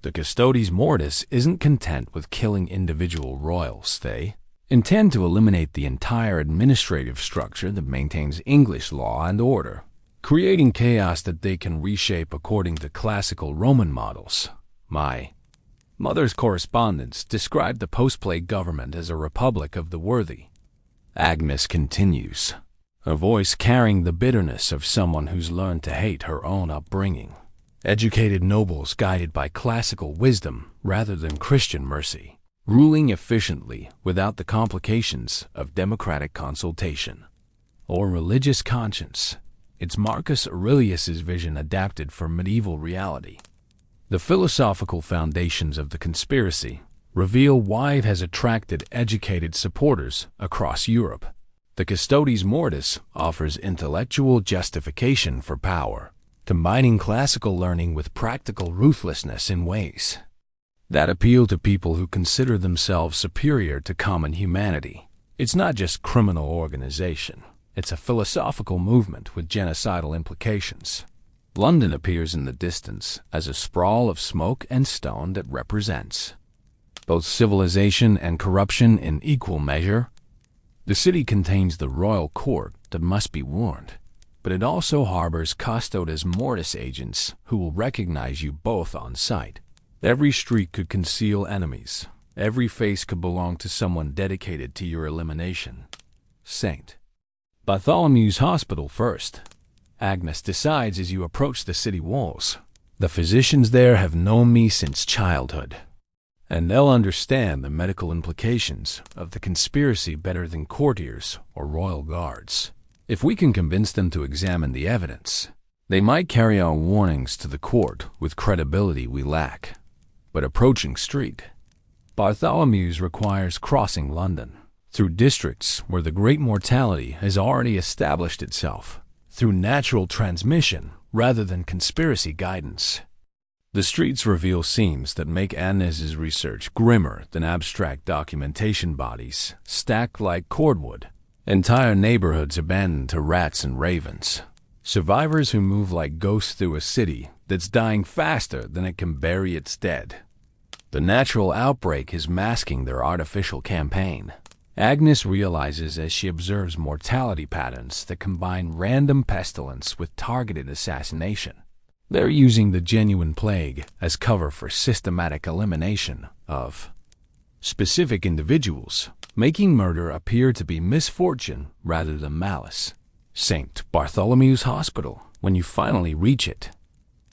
The Custodes Mortis isn't content with killing individual royals. They intend to eliminate the entire administrative structure that maintains English law and order, creating chaos that they can reshape according to classical Roman models. My mother's correspondence described the post-plague government as a republic of the worthy. Agnes continues, her voice carrying the bitterness of someone who's learned to hate her own upbringing. Educated nobles guided by classical wisdom rather than Christian mercy, ruling efficiently without the complications of democratic consultation or religious conscience. It's Marcus Aurelius's vision adapted for medieval reality. The philosophical foundations of the conspiracy reveal why it has attracted educated supporters across Europe. The Custodes Mortis offers intellectual justification for power, combining classical learning with practical ruthlessness in ways that appeal to people who consider themselves superior to common humanity. It's not just criminal organization. It's a philosophical movement with genocidal implications. London appears in the distance as a sprawl of smoke and stone that represents both civilization and corruption in equal measure. The city contains the royal court that must be warned, but it also harbors Custodes Mortis agents who will recognize you both on sight. Every street could conceal enemies. Every face could belong to someone dedicated to your elimination. St. Bartholomew's Hospital first. Agnes decides as you approach the city walls. The physicians there have known me since childhood, and they'll understand the medical implications of the conspiracy better than courtiers or royal guards. If we can convince them to examine the evidence, they might carry our warnings to the court with credibility we lack. But approaching Street Bartholomew's requires crossing London through districts where the great mortality has already established itself through natural transmission rather than conspiracy guidance. The streets reveal scenes that make Agnes's research grimmer than abstract documentation bodies stacked like cordwood. Entire neighborhoods abandoned to rats and ravens. Survivors who move like ghosts through a city that's dying faster than it can bury its dead. The natural outbreak is masking their artificial campaign. Agnes realizes as she observes mortality patterns that combine random pestilence with targeted assassination. They're using the genuine plague as cover for systematic elimination of specific individuals, making murder appear to be misfortune rather than malice. St. Bartholomew's Hospital, when you finally reach it,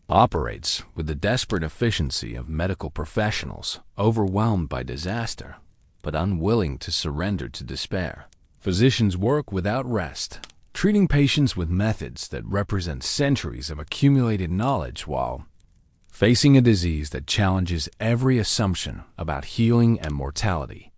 operates with the desperate efficiency of medical professionals overwhelmed by disaster, but unwilling to surrender to despair. Physicians work without rest, treating patients with methods that represent centuries of accumulated knowledge while facing a disease that challenges every assumption about healing and mortality.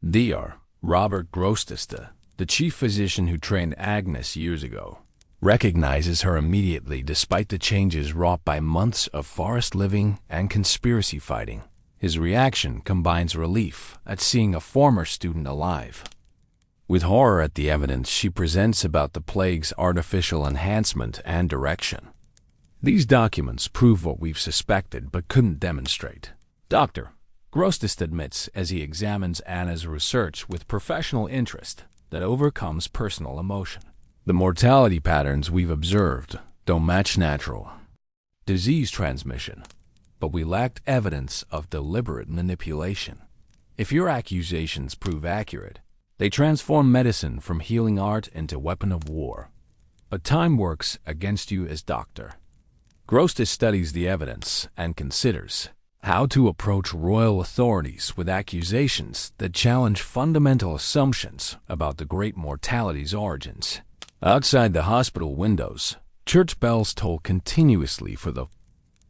Dr. Robert Grosteste, the chief physician who trained Agnes years ago, recognizes her immediately despite the changes wrought by months of forest living and conspiracy fighting. His reaction combines relief at seeing a former student alive with horror at the evidence she presents about the plague's artificial enhancement and direction. These documents prove what we've suspected but couldn't demonstrate. Dr. Grostest admits as he examines Anna's research with professional interest that overcomes personal emotion. The mortality patterns we've observed don't match natural disease transmission, but we lacked evidence of deliberate manipulation. If your accusations prove accurate, they transform medicine from healing art into weapon of war. But time works against you as doctor. Grostest studies the evidence and considers how to approach royal authorities with accusations that challenge fundamental assumptions about the great mortality's origins. Outside the hospital windows, church bells toll continuously for the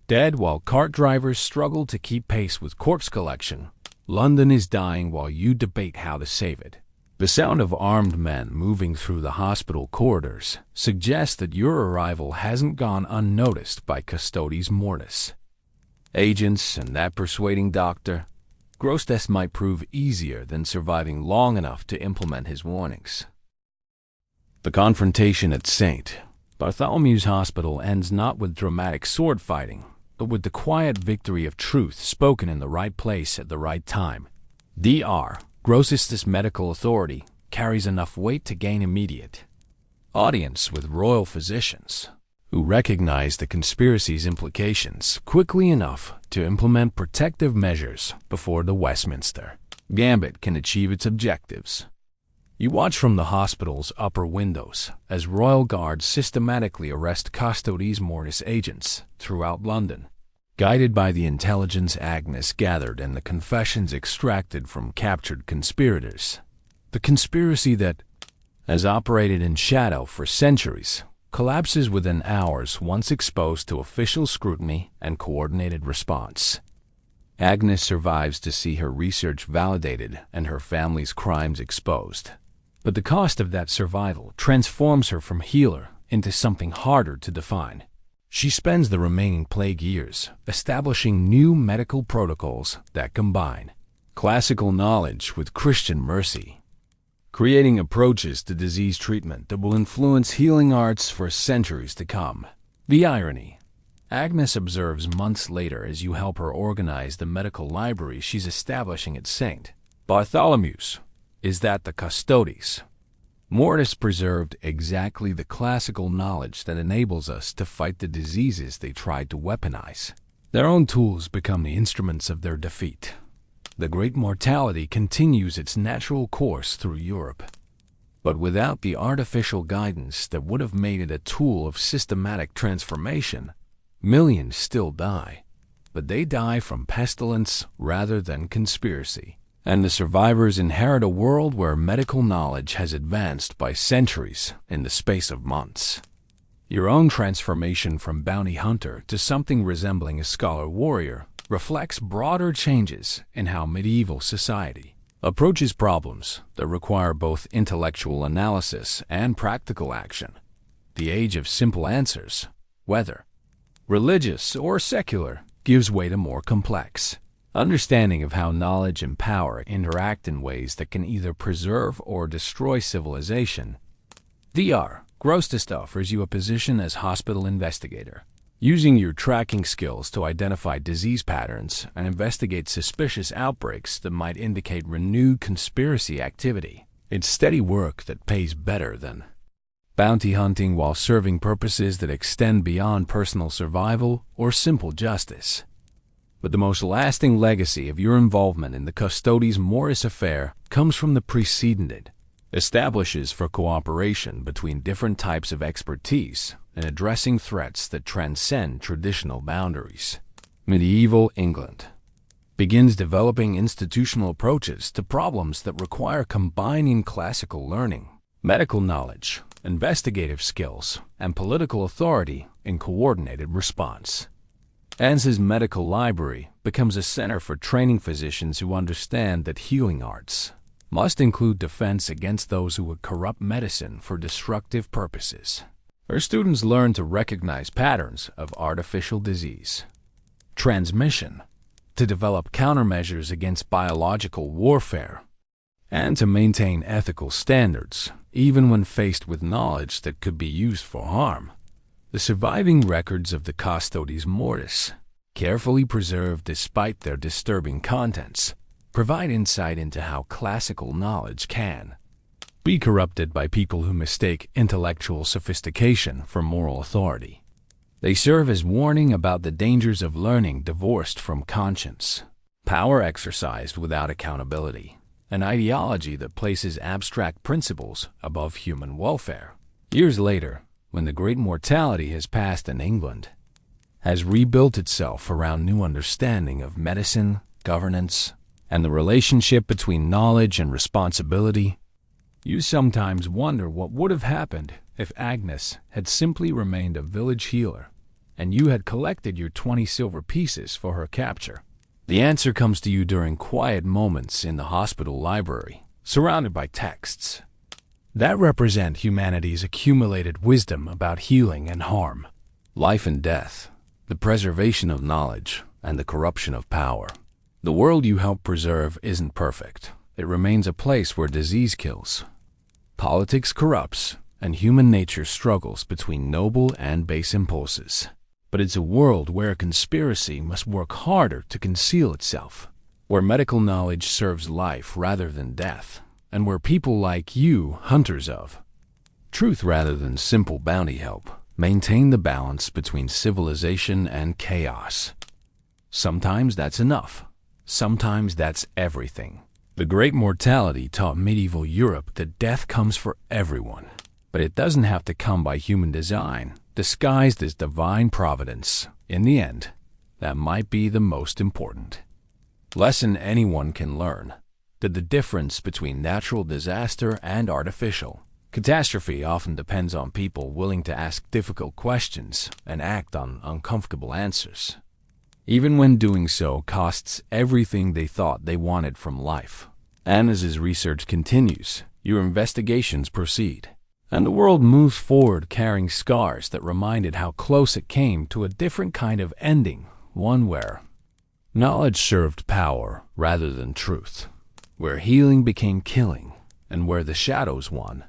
dead while cart drivers struggle to keep pace with corpse collection. London is dying while you debate how to save it. The sound of armed men moving through the hospital corridors suggests that your arrival hasn't gone unnoticed by Custodes Mortis. Agents and that persuading doctor, Grostest might prove easier than surviving long enough to implement his warnings. The confrontation at St. Bartholomew's Hospital ends not with dramatic sword fighting, but with the quiet victory of truth spoken in the right place at the right time. Dr. Grostest's medical authority carries enough weight to gain immediate audience with royal physicians, who recognize the conspiracy's implications quickly enough to implement protective measures before the Westminster Gambit can achieve its objectives. You watch from the hospital's upper windows as royal guards systematically arrest Custodes Mortis agents throughout London, guided by the intelligence Agnes gathered and the confessions extracted from captured conspirators. The conspiracy that has operated in shadow for centuries collapses within hours once exposed to official scrutiny and coordinated response. Agnes survives to see her research validated and her family's crimes exposed. But the cost of that survival transforms her from healer into something harder to define. She spends the remaining plague years establishing new medical protocols that combine classical knowledge with Christian mercy, creating approaches to disease treatment that will influence healing arts for centuries to come. The irony, Agnes observes months later as you help her organize the medical library she's establishing at St. Bartholomew's, is that the Custodes Mortis preserved exactly the classical knowledge that enables us to fight the diseases they tried to weaponize. Their own tools become the instruments of their defeat. The great mortality continues its natural course through Europe, but without the artificial guidance that would have made it a tool of systematic transformation, millions still die, but they die from pestilence rather than conspiracy. And the survivors inherit a world where medical knowledge has advanced by centuries in the space of months. Your own transformation from bounty hunter to something resembling a scholar warrior reflects broader changes in how medieval society approaches problems that require both intellectual analysis and practical action. The age of simple answers, whether religious or secular, gives way to more complex understanding of how knowledge and power interact in ways that can either preserve or destroy civilization. Dr. Grostest offers you a position as hospital investigator, using your tracking skills to identify disease patterns and investigate suspicious outbreaks that might indicate renewed conspiracy activity. It's steady work that pays better than bounty hunting while serving purposes that extend beyond personal survival or simple justice. But the most lasting legacy of your involvement in the Custodes Mortis affair comes from the precedent it establishes for cooperation between different types of expertise in addressing threats that transcend traditional boundaries. Medieval England begins developing institutional approaches to problems that require combining classical learning, medical knowledge, investigative skills, and political authority in coordinated response. Anne's medical library becomes a center for training physicians who understand that healing arts must include defense against those who would corrupt medicine for destructive purposes. Her students learn to recognize patterns of artificial disease transmission to develop countermeasures against biological warfare, and to maintain ethical standards, even when faced with knowledge that could be used for harm. The surviving records of the Custodes Mortis, carefully preserved despite their disturbing contents, provide insight into how classical knowledge can be corrupted by people who mistake intellectual sophistication for moral authority. They serve as warning about the dangers of learning divorced from conscience, power exercised without accountability, an ideology that places abstract principles above human welfare. Years later, when the great mortality has passed and England has rebuilt itself around new understanding of medicine, governance, and the relationship between knowledge and responsibility, you sometimes wonder what would have happened if Agnes had simply remained a village healer and you had collected your 20 silver pieces for her capture. The answer comes to you during quiet moments in the hospital library, surrounded by texts that represent humanity's accumulated wisdom about healing and harm, life and death, the preservation of knowledge, and the corruption of power. The world you help preserve isn't perfect. It remains a place where disease kills, politics corrupts, and human nature struggles between noble and base impulses. But it's a world where conspiracy must work harder to conceal itself, where medical knowledge serves life rather than death, and where people like you, hunters of truth rather than simple bounty help, maintain the balance between civilization and chaos. Sometimes that's enough. Sometimes that's everything. The Great Mortality taught medieval Europe that death comes for everyone, but it doesn't have to come by human design, disguised as divine providence. In the end, that might be the most important lesson anyone can learn: that the difference between natural disaster and artificial catastrophe often depends on people willing to ask difficult questions and act on uncomfortable answers, even when doing so costs everything they thought they wanted from life. And as his research continues, your investigations proceed, and the world moves forward carrying scars that reminded how close it came to a different kind of ending, one where knowledge served power rather than truth, where healing became killing, and where the shadows won.